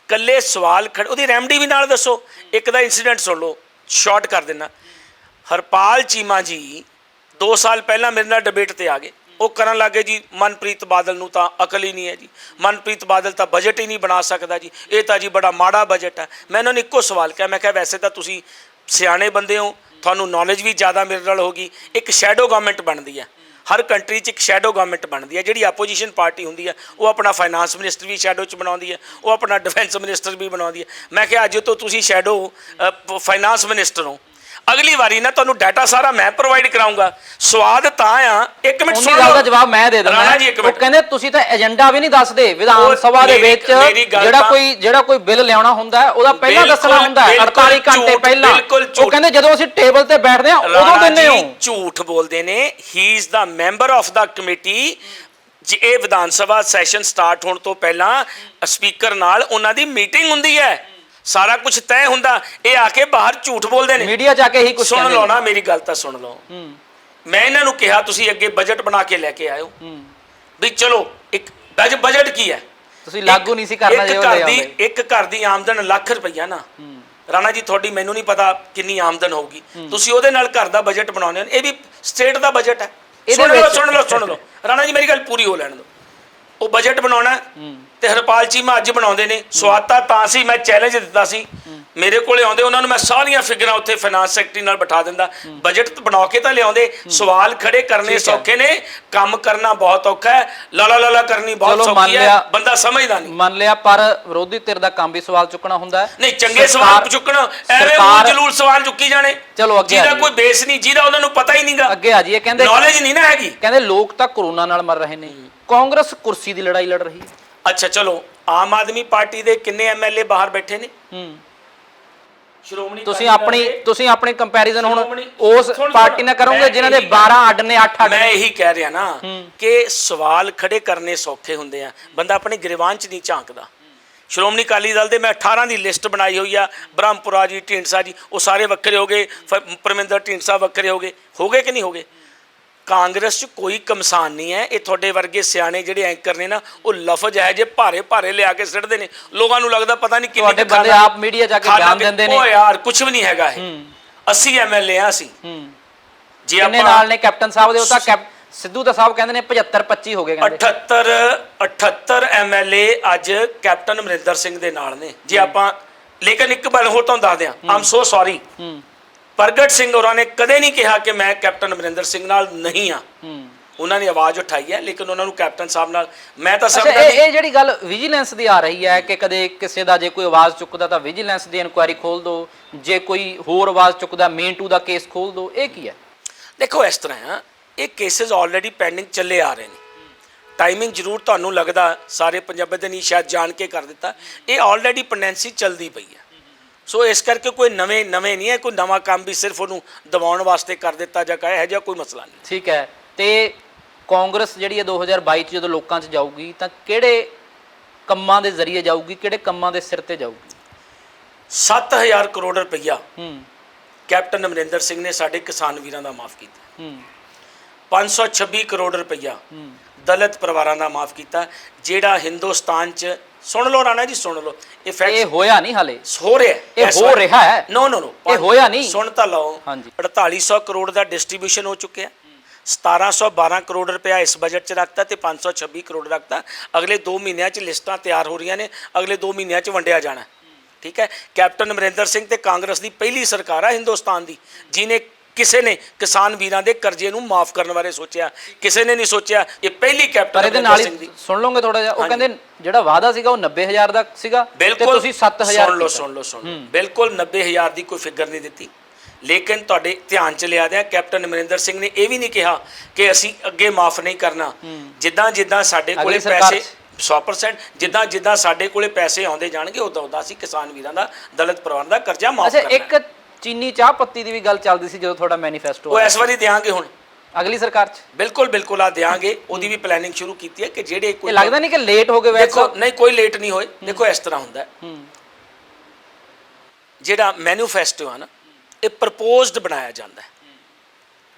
ਕੱਲੇ ਸਵਾਲ ਉਹਦੀ ਰੈਮਡੀ ਵੀ ਨਾਲ ਦੱਸੋ। ਇੱਕ ਦਾ ਇਨਸੀਡੈਂਟ ਸੁਣ ਲਓ, ਸ਼ਾਰਟ ਕਰ ਦੇਣਾ। ਹਰਪਾਲ ਚੀਮਾ ਜੀ 2 ਸਾਲ ਪਹਿਲਾਂ ਮੇਰੇ ਨਾਲ ਡਿਬੇਟ ਤੇ ਆ ਗਏ। ਉਹ ਕਰਨ ਲੱਗੇ ਜੀ ਮਨਪ੍ਰੀਤ ਬਾਦਲ ਨੂੰ ਤਾਂ ਅਕਲ ਹੀ ਨਹੀਂ ਹੈ ਜੀ, ਮਨਪ੍ਰੀਤ ਬਾਦਲ ਤਾਂ ਬਜਟ ਹੀ ਨਹੀਂ ਬਣਾ ਸਕਦਾ ਜੀ, ਇਹ ਤਾਂ ਜੀ ਬੜਾ ਮਾੜਾ ਬਜਟ ਹੈ। ਮੈਂ ਉਹਨਾਂ ਨੂੰ ਇੱਕੋ ਸਵਾਲ ਕਿਹਾ, ਮੈਂ ਕਿਹਾ ਵੈਸੇ ਤਾਂ ਤੁਸੀਂ ਸਿਆਣੇ ਬੰਦੇ ਹੋ, ਤੁਹਾਨੂੰ ਨੌਲੇਜ ਵੀ ਜ਼ਿਆਦਾ ਮੇਰੇ ਨਾਲ ਹੋਗੀ। ਇੱਕ ਸ਼ੈਡੋ ਗਵਰਨਮੈਂਟ ਬਣਦੀ ਹੈ, ਹਰ ਕੰਟਰੀ 'ਚ ਇੱਕ ਸ਼ੈਡੋ ਗਵਰਨਮੈਂਟ ਬਣਦੀ ਹੈ। ਜਿਹੜੀ ਆਪੋਜੀਸ਼ਨ ਪਾਰਟੀ ਹੁੰਦੀ ਹੈ ਉਹ ਆਪਣਾ ਫਾਈਨਾਂਸ ਮਿਨਿਸਟਰ ਵੀ ਸ਼ੈਡੋ 'ਚ ਬਣਾਉਂਦੀ ਹੈ, ਉਹ ਆਪਣਾ ਡਿਫੈਂਸ ਮਿਨਿਸਟਰ ਵੀ ਬਣਾਉਂਦੀ ਹੈ। ਮੈਂ ਕਿਹਾ ਅੱਜ ਤੋਂ ਤੁਸੀਂ ਸ਼ੈਡੋ ਫਾਈਨਾਂਸ ਮਿਨਿਸਟਰ ਹੋ, ਅਗਲੀ ਵਾਰੀ ਨਾ ਤੁਹਾਨੂੰ ਡਾਟਾ ਸਾਰਾ ਮੈਂ ਪ੍ਰੋਵਾਈਡ ਕਰਾਉਂਗਾ। ਸਵਾਦ ਤਾਂ ਆ, ਇੱਕ ਮਿੰਟ ਸੁਣ ਲਓ, ਦਾ ਜਵਾਬ ਮੈਂ ਦੇ ਦਿੰਦਾ। ਰਾਣਾ ਜੀ ਇੱਕ ਮਿੰਟ, ਉਹ ਕਹਿੰਦੇ ਤੁਸੀਂ ਤਾਂ ਏਜੰਡਾ ਵੀ ਨਹੀਂ ਦੱਸਦੇ ਵਿਧਾਨ ਸਭਾ ਦੇ ਵਿੱਚ। ਜਿਹੜਾ ਕੋਈ ਬਿੱਲ ਲਿਆਉਣਾ ਹੁੰਦਾ ਹੈ ਉਹਦਾ ਪਹਿਲਾਂ ਦੱਸਣਾ ਹੁੰਦਾ ਹੈ 48 ਘੰਟੇ ਪਹਿਲਾਂ। ਉਹ ਕਹਿੰਦੇ ਜਦੋਂ ਅਸੀਂ ਟੇਬਲ ਤੇ ਬੈਠਦੇ ਹਾਂ ਉਦੋਂ ਦਿੰਦੇ ਹੋ। ਝੂਠ ਬੋਲਦੇ ਨੇ। ਹੀ is the member of the committee. ਜੇ ਇਹ ਵਿਧਾਨ ਸਭਾ ਸੈਸ਼ਨ ਸਟਾਰਟ ਹੋਣ ਤੋਂ ਪਹਿਲਾਂ ਸਪੀਕਰ ਨਾਲ ਉਹਨਾਂ ਦੀ ਮੀਟਿੰਗ ਹੁੰਦੀ ਹੈ, ਸਾਰਾ ਕੁਝ ਤੈਅ ਹੁੰਦਾ। ਇਹ ਆ ਕੇ ਬਾਹਰ ਝੂਠ ਬੋਲਦੇ ਨੇ, ਮੀਡੀਆ ਜਾ ਕੇ ਹੀ ਕੁਝ ਸੁਣ ਲਓ ਨਾ, ਮੇਰੀ ਗੱਲ ਤਾਂ ਸੁਣ ਲਓ। ਮੈਂ ਇਹਨਾਂ ਨੂੰ ਕਿਹਾ ਤੁਸੀਂ ਅੱਗੇ ਬਜਟ ਬਣਾ ਕੇ ਲੈ ਕੇ ਆਇਓ ਵੀ ਚਲੋ। ਇੱਕ ਬਜਟ ਕੀ ਹੈ? ਤੁਸੀਂ ਲਾਗੂ ਨਹੀਂ ਸੀ ਕਰਨਾ। ਇੱਕ ਘਰ ਦੀ ਆਮਦਨ ਲੱਖ ਰੁਪਈਆ ਨਾ ਰਾਣਾ ਜੀ, ਤੁਹਾਡੀ ਮੈਨੂੰ ਨਹੀਂ ਪਤਾ ਕਿੰਨੀ ਆਮਦਨ ਹੋਊਗੀ, ਤੁਸੀਂ ਉਹਦੇ ਨਾਲ ਘਰ ਦਾ ਬਜਟ ਬਣਾਉਂਦੇ ਹੋ। ਇਹ ਵੀ ਸਟੇਟ ਦਾ ਬਜਟ ਹੈ। ਸੁਣ ਲਓ ਰਾਣਾ ਜੀ, ਮੇਰੀ ਗੱਲ ਪੂਰੀ ਹੋ ਲੈਣ ਦਿਓ। ਉਹ ਬਜਟ ਬਣਾਉਣਾ ਤੇ ਹਰਪਾਲ ਚੀਮਾ ਅੱਜ ਬਣਾਉਂਦੇ ਨੇ। ਸਵਾਤਾ ਤਾਂ ਸੀ, ਮੈਂ ਚੈਲੰਜ ਦਿੱਤਾ ਸੀ, ਮੇਰੇ ਕੋਲੇ ਆਉਂਦੇ ਉਹਨਾਂ ਨੂੰ ਮੈਂ ਸਾਰੀਆਂ ਫਿਗਰਾਂ ਉੱਥੇ ਫਾਈਨਾਂਸ ਸੈਕਟਰੀ ਨਾਲ ਬਿਠਾ ਦਿੰਦਾ। ਬਜਟ ਬਣਾ ਕੇ ਤਾਂ ਲਿਆਉਂਦੇ। ਸਵਾਲ ਖੜੇ ਕਰਨੇ ਸੌਖੇ ਨੇ, ਕੰਮ ਕਰਨਾ ਬਹੁਤ ਔਖਾ ਹੈ। ਲਾਲਾ ਕਰਨੀ ਬਹੁਤ ਸੌਖੀ ਹੈ, ਬੰਦਾ ਸਮਝਦਾ ਨਹੀਂ। ਮੰਨ ਲਿਆ, ਪਰ ਵਿਰੋਧੀ ਧਿਰ ਦਾ ਕੰਮ ਵੀ ਸਵਾਲ ਚੁੱਕਣਾ ਹੁੰਦਾ ਹੈ। ਨਹੀਂ, ਚੰਗੇ ਸਵਾਲ ਚੁੱਕਣਾ, ਐਵੇਂ ਉਹ ਜਲੂਲ ਸਵਾਲ ਚੁੱਕੀ ਜਾਣੇ। ਚਲੋ ਅੱਗੇ, ਜਿਹਦਾ ਕੋਈ ਬੇਸ ਨਹੀਂ, ਜਿਹਦਾ ਉਹਨਾਂ ਨੂੰ ਪਤਾ ਹੀ ਨਹੀਂਗਾ। ਅੱਗੇ ਆ ਜੀ। ਇਹ ਕਹਿੰਦੇ ਨੌਲੇਜ ਨਹੀਂ ਨਾ ਹੈਗੀ। ਕਹਿੰਦੇ ਲੋਕ ਤਾਂ ਕਰੋਨਾ ਨਾਲ ਮਰ ਰਹੇ ਨੇ, ਕਾਂਗਰਸ ਕੁਰਸੀ ਦੀ ਲੜਾਈ ਲੜ ਰਹੀ ਹੈ। ਅੱਛਾ ਚਲੋ, ਆਮ ਆਦਮੀ ਪਾਰਟੀ ਦੇ ਕਿੰਨੇ ਐਮਐਲਏ ਬਾਹਰ ਬੈਠੇ ਨੇ? ਸ਼੍ਰੋਮਣੀ ਤੁਸੀਂ ਆਪਣੀ ਕੰਪੈਰੀਜ਼ਨ ਹੁਣ ਉਸ ਪਾਰਟੀ ਨਾਲ ਕਰੋਗੇ ਜਿਨ੍ਹਾਂ ਦੇ 12 ਅੱਡ ਨੇ, 8 ਅੱਡ। ਮੈਂ ਇਹੀ ਕਹਿ ਰਿਹਾ ਨਾ ਕਿ ਸਵਾਲ ਖੜੇ ਕਰਨੇ ਸੌਖੇ ਹੁੰਦੇ ਆ, ਬੰਦਾ ਆਪਣੇ ਗਿਰਵਾਨ 'ਚ ਨਹੀਂ ਝਾਂਕਦਾ। ਸ਼੍ਰੋਮਣੀ ਅਕਾਲੀ ਦਲ ਦੇ ਮੈਂ 18 ਦੀ ਲਿਸਟ ਬਣਾਈ ਹੋਈ ਆ। ਬ੍ਰਹਮਪੁਰਾ ਜੀ, ਢੀਂਡਸਾ ਜੀ, ਉਹ ਸਾਰੇ ਵੱਖਰੇ ਹੋ ਗਏ। ਪਰਮਿੰਦਰ ਢੀਂਡਸਾ ਵੱਖਰੇ ਹੋ ਗਏ ਕਿ ਨਹੀਂ ਹੋ ਗਏ? ਕਾਂਗਰਸ 'ਚ ਕੋਈ ਕਮਸਾਨ ਨਹੀਂ ਹੈ। ਇਹ ਤੁਹਾਡੇ ਵਰਗੇ ਸਿਆਣੇ ਜਿਹੜੇ ਐਂਕਰ ਨੇ ਨਾ, ਉਹ ਲਫ਼ਜ਼ ਹੈ ਜੇ ਭਾਰੇ ਲਿਆ ਕੇ ਸਿੱਟਦੇ ਨੇ, ਲੋਕਾਂ ਨੂੰ ਲੱਗਦਾ ਪਤਾ ਨਹੀਂ ਕਿੰਨੇ ਬੰਦੇ ਆਪ ਮੀਡੀਆ ਜਾ ਕੇ ਬਿਆਨ ਦਿੰਦੇ ਨੇ। ਓ ਯਾਰ, ਕੁਝ ਵੀ ਨਹੀਂ ਹੈਗਾ ਇਹ। 80 ਐਮਐਲਏ ਆ ਅਸੀਂ। ਜੇ ਆਪਾਂ ਨਾਲ ਨੇ ਕੈਪਟਨ ਸਾਹਿਬ ਦੇ, ਉਹ ਤਾਂ ਸਿੱਧੂ ਦਾ ਸਾਹਿਬ ਕਹਿੰਦੇ ਨੇ 75-25 ਹੋ ਗਏ। 78 ਐਮਐਲਏ ਅੱਜ ਕੈਪਟਨ ਅਮਰਿੰਦਰ ਸਿੰਘ ਦੇ ਨਾਲ ਨੇ। ਜੇ ਆਪਾਂ ਲੇਕਿਨ ਇੱਕ ਗੱਲ ਹੋਰ ਤੁਹਾਨੂੰ ਦੱਸ ਦਿਆਂ, ਆਮ ਸੋ ਸੌਰੀ, ਪ੍ਰਗਟ ਸਿੰਘ ਹੋਰਾਂ ਨੇ ਕਦੇ ਨਹੀਂ ਕਿਹਾ ਕਿ ਮੈਂ ਕੈਪਟਨ ਅਮਰਿੰਦਰ ਸਿੰਘ ਨਾਲ ਨਹੀਂ ਆ। ਉਹਨਾਂ ਨੇ ਆਵਾਜ਼ ਉਠਾਈ ਹੈ, ਲੇਕਿਨ ਉਹਨਾਂ ਨੂੰ ਕੈਪਟਨ ਸਾਹਿਬ ਨਾਲ ਮੈਂ ਤਾਂ ਸਮਝਦਾ ਨਹੀਂ। ਇਹ ਜਿਹੜੀ ਗੱਲ ਵਿਜੀਲੈਂਸ ਦੀ ਆ ਰਹੀ ਹੈ ਕਿ ਕਦੇ ਕਿਸੇ ਦਾ ਜੇ ਕੋਈ ਆਵਾਜ਼ ਚੁੱਕਦਾ ਤਾਂ ਵਿਜੀਲੈਂਸ ਦੀ ਇਨਕੁਆਇਰੀ ਖੋਲ ਦਿਓ, ਜੇ ਕੋਈ ਹੋਰ ਆਵਾਜ਼ ਚੁੱਕਦਾ ਮੇਨ-2 ਦਾ ਕੇਸ ਖੋਲ ਦਿਓ, ਇਹ ਕੀ ਹੈ? ਦੇਖੋ, ਇਸ ਤਰ੍ਹਾਂ ਆ, ਇਹ ਕੇਸਿਸ ਆਲਰੇਡੀ ਪੈਂਡਿੰਗ ਚੱਲੇ ਆ ਰਹੇ ਨੇ। ਟਾਈਮਿੰਗ ਜ਼ਰੂਰ ਤੁਹਾਨੂੰ ਲੱਗਦਾ ਸਾਰੇ ਪੰਜਾਬੀ ਦੇ ਨਹੀਂ ਸ਼ਾਇਦ ਜਾਣ ਕੇ ਕਰ ਦਿੱਤਾ, ਇਹ ਆਲਰੇਡੀ ਪੈਂਡੈਂਸੀ ਚੱਲਦੀ ਪਈ ਹੈ। ਸੋ ਇਸ ਕਰਕੇ ਕੋਈ ਨਵੇਂ ਨਹੀਂ ਹੈ, ਕੋਈ ਨਵਾਂ ਕੰਮ ਵੀ ਸਿਰਫ ਉਹਨੂੰ ਦਬਾਉਣ ਵਾਸਤੇ ਕਰ ਦਿੱਤਾ ਜਾਂ ਕਹੇ ਇਹੋ ਜਿਹਾ ਕੋਈ ਮਸਲਾ ਨਹੀਂ। ਠੀਕ ਹੈ। ਤੇ ਕਾਂਗਰਸ ਜਿਹੜੀ ਹੈ 2022 ਚ ਜਦੋਂ ਲੋਕਾਂ 'ਚ ਜਾਊਗੀ ਤਾਂ ਕਿਹੜੇ ਕੰਮਾਂ ਦੇ ਜ਼ਰੀਏ ਜਾਊਗੀ, ਕਿਹੜੇ ਕੰਮਾਂ ਦੇ ਸਿਰ ਤੇ ਜਾਊਗੀ? 7000 ਕਰੋੜ ਰੁਪਈਆ ਕੈਪਟਨ ਅਮਰਿੰਦਰ ਸਿੰਘ ਨੇ ਸਾਡੇ ਕਿਸਾਨ ਵੀਰਾਂ ਦਾ ਮਾਫ ਕੀਤਾ। 526 ਕਰੋੜ ਰੁਪਈਆ ਦਲਿਤ ਪਰਿਵਾਰਾਂ ਦਾ ਮਾਫ ਕੀਤਾ, ਜਿਹੜਾ ਹਿੰਦੁਸਤਾਨ 'ਚ ਸੁਣ ਲਓ ਰਾਣਾ ਜੀ, ਸੁਣ ਲਓ, ਇਹ ਫੈਕਟ ਹੋਇਆ ਨਹੀਂ ਹਾਲੇ, ਹੋ ਰਿਹਾ, ਇਹ ਹੋ ਰਿਹਾ ਹੈ। ਨੋ ਇਹ ਹੋਇਆ ਨਹੀਂ, ਸੁਣ ਤਾਂ ਲਓ। 4800 ਕਰੋੜ ਦਾ ਡਿਸਟ੍ਰੀਬਿਊਸ਼ਨ ਹੋ ਚੁੱਕਿਆ, 1712 ਕਰੋੜ ਰੁਪਇਆ ਇਸ ਬਜਟ 'ਚ ਰੱਖਤਾ ਤੇ 526 ਕਰੋੜ ਰੱਖਤਾ। ਅਗਲੇ 2 ਮਹੀਨਿਆਂ 'ਚ ਲਿਸਟਾਂ ਤਿਆਰ ਹੋ ਰਹੀਆਂ ਨੇ, ਅਗਲੇ 2 ਮਹੀਨਿਆਂ 'ਚ ਵੰਡਿਆ ਜਾਣਾ। ਠੀਕ ਹੈ, ਕੈਪਟਨ ਅਮਰਿੰਦਰ ਸਿੰਘ ਤੇ ਕਾਂਗਰਸ ਦੀ ਪਹਿਲੀ ਸਰਕਾਰ ਆ ਹਿੰਦੁਸਤਾਨ ਦੀ ਜਿਹਨੇ ਕਿਸੇ ਨੇ ਕਿਸਾਨ ਵੀਰਾਂ ਦੇ ਕਰਜ਼ੇ ਨੂੰ ਮਾਫ ਕਰਨ ਬਾਰੇ ਸੋਚਿਆ, ਕਿਸੇ ਨੇ ਨਹੀਂ ਸੋਚਿਆ। ਇਹ ਪਹਿਲੀ ਕੈਪਟਨ ਅਮਰਿੰਦਰ ਸਿੰਘ ਦੀ। ਸੁਣ ਲਓਗੇ ਥੋੜਾ ਜਿਹਾ, ਉਹ ਕਹਿੰਦੇ ਜਿਹੜਾ ਵਾਅਦਾ ਸੀਗਾ ਉਹ 90000 ਦਾ ਸੀਗਾ ਤੇ ਤੁਸੀਂ 7000 ਸੁਣ ਲਓ ਬਿਲਕੁਲ 90000 ਦੀ ਕੋਈ ਫਿਗਰ ਨਹੀਂ ਦਿੱਤੀ, ਲੇਕਿਨ ਤੁਹਾਡੇ ਧਿਆਨ ਚ ਲਿਆ ਦਿਆਂ ਕੈਪਟਨ ਅਮਰਿੰਦਰ ਸਿੰਘ ਨੇ ਇਹ ਵੀ ਨਹੀਂ ਕਿਹਾ ਕਿ ਅਸੀਂ ਅੱਗੇ ਮਾਫ ਨਹੀਂ ਕਰਨਾ। ਜਿੱਦਾਂ ਸਾਡੇ ਕੋਲੇ ਪੈਸੇ 100% ਜਿੱਦਾਂ ਸਾਡੇ ਕੋਲੇ ਪੈਸੇ ਆਉਂਦੇ ਜਾਣਗੇ ਉਦਾਂ ਅਸੀਂ ਕਿਸਾਨ ਵੀਰਾਂ ਦਾ, ਦਲਿਤ ਪਰਿਵਾਰ ਦਾ ਕਰਜ਼ਾ ਮਾਫ ਕਰਨਾ। ਇੱਕ ਚੀਨੀ ਚਾਹ ਪੱਤੀ ਦੀ ਵੀ ਗੱਲ ਚੱਲਦੀ ਸੀ ਜਦੋਂ ਤੁਹਾਡਾ ਮੈਨੀਫੈਸਟੋ ਉਹ ਇਸ ਵਾਰੀ ਦਿਆਂਗੇ ਹੁਣ ਅਗਲੀ ਸਰਕਾਰ 'ਚ। ਬਿਲਕੁਲ ਆ ਦਿਆਂਗੇ, ਉਹਦੀ ਵੀ ਪਲੈਨਿੰਗ ਸ਼ੁਰੂ ਕੀਤੀ ਹੈ ਕਿ ਜਿਹੜੇ ਕੋਈ ਲੱਗਦਾ ਨਹੀਂ ਕਿ ਲੇਟ ਹੋ ਗਏ ਵੈਸੇ। ਦੇਖੋ ਨਹੀਂ, ਕੋਈ ਲੇਟ ਨਹੀਂ ਹੋਏ। ਦੇਖੋ ਇਸ ਤਰ੍ਹਾਂ ਹੁੰਦਾ ਜਿਹੜਾ ਮੈਨੀਫੈਸਟੋ ਆ ਨਾ, ਇਹ ਪ੍ਰਪੋਜ਼ਡ ਬਣਾਇਆ ਜਾਂਦਾ ਹੈ।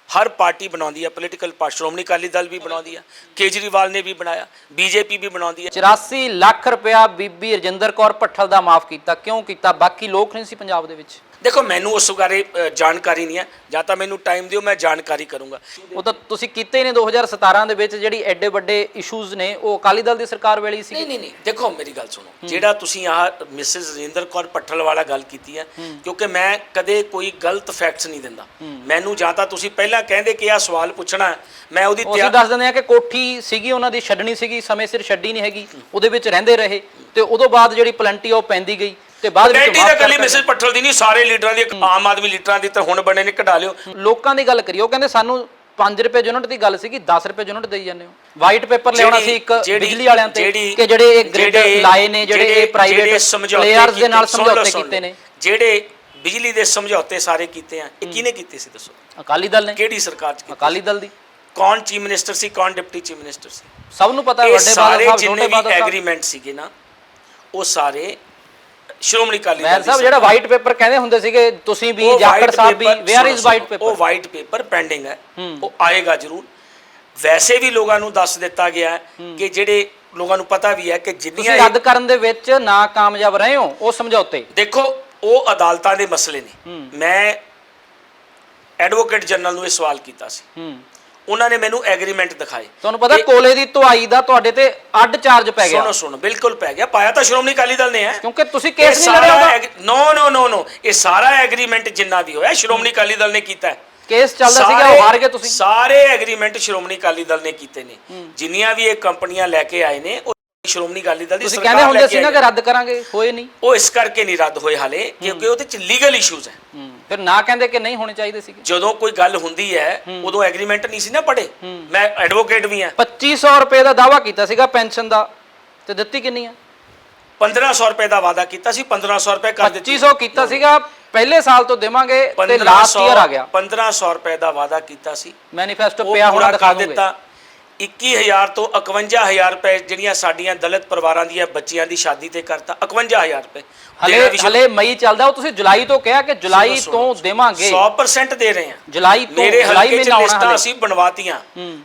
ਹਰ ਪਾਰਟੀ ਬਣਾਉਂਦੀ ਹੈ, ਪੋਲੀਟੀਕਲ ਪਾਰਟੀ, ਸ਼੍ਰੋਮਣੀ ਅਕਾਲੀ ਦਲ ਵੀ ਬਣਾਉਂਦੀ ਹੈ, ਕੇਜਰੀਵਾਲ ਨੇ ਵੀ ਬਣਾਇਆ, ਬੀਜੇਪੀ ਵੀ ਬਣਾਉਂਦੀ ਹੈ। 84 ਲੱਖ ਰੁਪਇਆ ਬੀਬੀ ਰਜਿੰਦਰ ਕੌਰ ਭੱਠਲ ਦਾ ਮਾਫ ਕੀਤਾ, ਕਿਉਂ ਕੀਤਾ? ਬਾਕੀ ਲੋਕ ਨਹੀਂ ਸੀ ਪੰਜਾਬ ਦੇ ਵਿੱਚ। ਦੇਖੋ ਮੈਨੂੰ ਉਸ ਬਾਰੇ ਜਾਣਕਾਰੀ ਨਹੀਂ ਹੈ, ਜਾਂ ਤਾਂ ਮੈਨੂੰ ਟਾਈਮ ਦਿਓ, ਮੈਂ ਜਾਣਕਾਰੀ ਕਰੂੰਗਾ। ਉਹ ਤਾਂ ਤੁਸੀਂ ਕੀਤੇ ਨੇ 2017 ਦੇ ਵਿੱਚ, ਜਿਹੜੀ ਐਡੇ ਵੱਡੇ ਇਸ਼ੂਜ਼ ਨੇ ਉਹ ਅਕਾਲੀ ਦਲ ਦੀ ਸਰਕਾਰ ਵੇਲੇ ਹੀ ਸੀ। ਨਹੀਂ ਦੇਖੋ ਮੇਰੀ ਗੱਲ ਸੁਣੋ, ਜਿਹੜਾ ਤੁਸੀਂ ਆਹ ਮਿਸਿਸ ਰਜਿੰਦਰ ਕੌਰ ਭੱਠਲ ਵਾਲਾ ਗੱਲ ਕੀਤੀ ਹੈ, ਕਿਉਂਕਿ ਮੈਂ ਕਦੇ ਕੋਈ ਗਲਤ ਫੈਕਟਸ ਨਹੀਂ ਦਿੰਦਾ। ਮੈਨੂੰ ਜਾਂ ਤਾਂ ਤੁਸੀਂ ਪਹਿਲਾਂ ਕਹਿੰਦੇ ਕਿ ਆਹ ਸਵਾਲ ਪੁੱਛਣਾ, ਮੈਂ ਉਹਦੀ ਅਸੀਂ ਦੱਸ ਦਿੰਦੇ ਆ ਕਿ ਕੋਠੀ ਸੀਗੀ ਉਹਨਾਂ ਦੀ, ਛੱਡਣੀ ਸੀਗੀ, ਸਮੇਂ ਸਿਰ ਛੱਡੀ ਨਹੀਂ ਹੈਗੀ, ਉਹਦੇ ਵਿੱਚ ਰਹਿੰਦੇ ਰਹੇ ਤੇ ਉਦੋਂ ਬਾਅਦ ਜਿਹੜੀ ਪਲੰਟੀ ਉਹ ਪੈਂਦੀ ਗਈ ਤੇ ਬਾਅਦ ਵਿੱਚ ਮਾਫ ਕਰ ਦਿੱਤਾ। ਮਿਸਿਸ ਭੱਠਲ ਦੀ ਨਹੀਂ, ਸਾਰੇ ਲੀਡਰਾਂ ਦੀ, ਆਮ ਆਦਮੀ ਲੀਡਰਾਂ ਦੀ ਤਾਂ ਹੁਣ ਬਣੇ ਨੇ, ਕਢਾ ਲਿਓ। ਲੋਕਾਂ ਦੀ ਗੱਲ ਕਰੀਏ, ਉਹ ਕਹਿੰਦੇ ਸਾਨੂੰ 5 ਰੁਪਏ ਯੂਨਿਟ ਦੀ ਗੱਲ ਸੀਗੀ, 10 ਰੁਪਏ ਯੂਨਿਟ ਦੇਈ ਜਾਂਦੇ ਹੋ। ਵਾਈਟ ਪੇਪਰ ਲਿਆਉਣਾ ਸੀ ਇੱਕ ਬਿਜਲੀ ਵਾਲਿਆਂ ਤੇ ਕਿ ਜਿਹੜੇ ਇਹ ਗ੍ਰਿਡ ਲਾਏ ਨੇ, ਜਿਹੜੇ ਇਹ ਪ੍ਰਾਈਵੇਟ ਪਲੇਅਰਸ ਦੇ ਨਾਲ ਸਮਝੌਤੇ ਕੀਤੇ ਨੇ, ਜਿਹੜੇ ਬਿਜਲੀ ਦੇ ਸਮਝੌਤੇ ਸਾਰੇ ਕੀਤੇ ਆ, ਇਹ ਕਿਹਨੇ ਕੀਤੇ ਸੀ ਦੱਸੋ? ਅਕਾਲੀ ਦਲ ਨੇ। ਕਿਹੜੀ ਸਰਕਾਰ ਚ? ਅਕਾਲੀ ਦਲ ਦੀ। ਕੌਣ ਚੀਫ ਮਿਨਿਸਟਰ ਸੀ, ਕੌਣ ਡਿਪਟੀ ਚੀਫ ਮਿਨਿਸਟਰ ਸੀ? ਸਭ ਨੂੰ ਪਤਾ ਹੈ। ਵੱਡੇ ਬਾਦਲ ਸਾਹਿਬ, ਜਿੰਨੇ ਵੀ ਐਗਰੀਮੈਂਟ ਸੀਗੇ ਨਾ, ਉਹ ਸਾਰੇ ਸ਼੍ਰੋਮਣੀ ਅਕਾਲੀ ਦਲ ਸਾਹਿਬ। ਜਿਹੜਾ ਵਾਈਟ ਪੇਪਰ ਕਹਿੰਦੇ ਹੁੰਦੇ ਸੀਗੇ ਤੁਸੀਂ ਵੀ, ਜਾਖੜ ਸਾਹਿਬ ਵੀ, ਵੇਅਰ ਇਜ਼ ਵਾਈਟ ਪੇਪਰ? ਉਹ ਵਾਈਟ ਪੇਪਰ ਪੈਂਡਿੰਗ ਹੈ, ਉਹ ਆਏਗਾ ਜ਼ਰੂਰ। ਵੈਸੇ ਵੀ ਲੋਕਾਂ ਨੂੰ ਦੱਸ ਦਿੱਤਾ ਗਿਆ ਕਿ ਜਿਹੜੇ ਲੋਕਾਂ ਨੂੰ ਪਤਾ ਵੀ ਹੈ ਕਿ ਜਿੰਨੀਆਂ ਰੱਦ ਕਰਨ ਦੇ ਵਿੱਚ ਨਾਕਾਮਯਾਬ ਰਹੇ ਹੋ ਉਹ ਸਮਝੌਤੇ। ਦੇਖੋ ਉਹ ਅਦਾਲਤਾਂ ਦੇ ਮਸਲੇ ਨੇ। ਮੈਂ ਐਡਵੋਕੇਟ ਜਨਰਲ ਨੂੰ ਇਹ ਸਵਾਲ ਕੀਤਾ ਸੀ, ਉਹਨਾਂ ਨੇ ਮੈਨੂੰ ਐਗਰੀਮੈਂਟ ਦਿਖਾਏ। ਤੁਹਾਨੂੰ ਪਤਾ ਕੋਲੇ ਦੀ ਧੁਆਈ ਦਾ ਤੁਹਾਡੇ ਤੇ ਅੱਡ ਚਾਰਜ ਪੈ ਗਿਆ। ਸੁਣੋ ਬਿਲਕੁਲ ਪੈ ਗਿਆ, ਪਾਇਆ ਤਾਂ ਸ਼੍ਰੋਮਣੀ ਅਕਾਲੀ ਦਲ ਨੇ ਹੈ, ਕਿਉਂਕਿ ਤੁਸੀਂ ਕੇਸ ਨਹੀਂ ਲੜਿਆ। ਨੋ ਇਹ ਸਾਰਾ ਐਗਰੀਮੈਂਟ ਜਿੰਨਾ ਵੀ ਹੋਇਆ ਸ਼੍ਰੋਮਣੀ ਅਕਾਲੀ ਦਲ ਨੇ ਕੀਤਾ। ਕੇਸ ਚੱਲਦਾ ਸੀਗਾ, ਉਹ ਹਾਰ ਗਏ ਤੁਸੀਂ। ਸਾਰੇ ਐਗਰੀਮੈਂਟ ਸ਼੍ਰੋਮਣੀ ਅਕਾਲੀ ਦਲ ਨੇ ਕੀਤੇ ਨੇ, ਜਿੰਨੀਆਂ ਵੀ ਇਹ ਕੰਪਨੀਆਂ ਲੈ ਕੇ ਆਏ ਨੇ ਉਹ ਸ਼੍ਰੋਮਣੀ ਅਕਾਲੀ ਦਲ ਦੀ ਸਰਕਾਰ ਲੈ ਕੇ ਆਈ। ਤੁਸੀਂ ਕਹਿੰਦੇ ਹੁੰਦੇ ਸੀ ਨਾ ਕਿ ਰੱਦ ਕਰਾਂਗੇ, ਹੋਏ ਨਹੀਂ। ਉਹ ਇਸ ਕਰਕੇ ਨਹੀਂ ਰੱਦ ਹੋਏ ਹਾਲੇ ਕਿਉਂਕਿ ਉਹਦੇ ਚ ਲੀਗਲ ਇਸ਼ੂਜ਼ ਹੈ। ਫਿਰ ਨਾ ਕਹਿੰਦੇ ਕਿ ਨਹੀਂ ਹੋਣੇ ਚਾਹੀਦੇ ਸੀ। ਜਦੋਂ ਕੋਈ ਗੱਲ ਹੁੰਦੀ ਹੈ ਉਦੋਂ ਐਗਰੀਮੈਂਟ ਨਹੀਂ ਸੀ ਨਾ ਪੜੇ। ਮੈਂ ਐਡਵੋਕੇਟ ਵੀ ਹਾਂ। 2500 ਰੁਪਏ ਦਾ ਦਾਵਾ ਕੀਤਾ ਸੀਗਾ ਪੈਨਸ਼ਨ ਦਾ, ਤੇ ਦਿੱਤੀ ਕਿੰਨੀ ਆ? 1500 ਰੁਪਏ ਦਾ ਵਾਅਦਾ ਕੀਤਾ ਸੀ, 1500 ਰੁਪਏ ਕਰ ਦਿੱਤੀ। 2500 ਕੀਤਾ ਸੀਗਾ ਪਹਿਲੇ ਸਾਲ ਤੋਂ ਦੇਵਾਂਗੇ ਤੇ ਲਾਸਟ ਈਅਰ ਆ ਗਿਆ। 1500 ਰੁਪਏ ਦਾ ਵਾਅਦਾ ਕੀਤਾ ਸੀ, ਮੈਨੀਫੈਸਟੋ ਪਿਆ ਹੋਣਾ ਦਿਖਾ ਦਿੱਤਾ। 21000 ਤੋਂ 51000 ਰੁਪਏ ਜਿਹੜੀਆਂ ਸਾਡੀਆਂ ਦਲਿਤ ਪਰਿਵਾਰਾਂ ਦੀਆਂ ਬੱਚੀਆਂ ਦੀ ਸ਼ਾਦੀ ਤੇ ਕਰਤਾ। 51000 ਰੁਪਏ ਹਲੇ ਮਈ ਚੱਲਦਾ, ਉਹ ਤੁਸੀਂ ਜੁਲਾਈ ਤੋਂ ਕਿਹਾ ਕਿ ਜੁਲਾਈ ਤੋਂ ਦੇਵਾਂਗੇ। 100% ਦੇ ਰਹੇ ਹਾਂ ਜੁਲਾਈ ਤੋਂ। ਮੇਰੇ ਹਲਕੇ ਚ ਲਿਸਟਾਂ ਅਸੀਂ ਬਣਵਾਤੀਆਂ।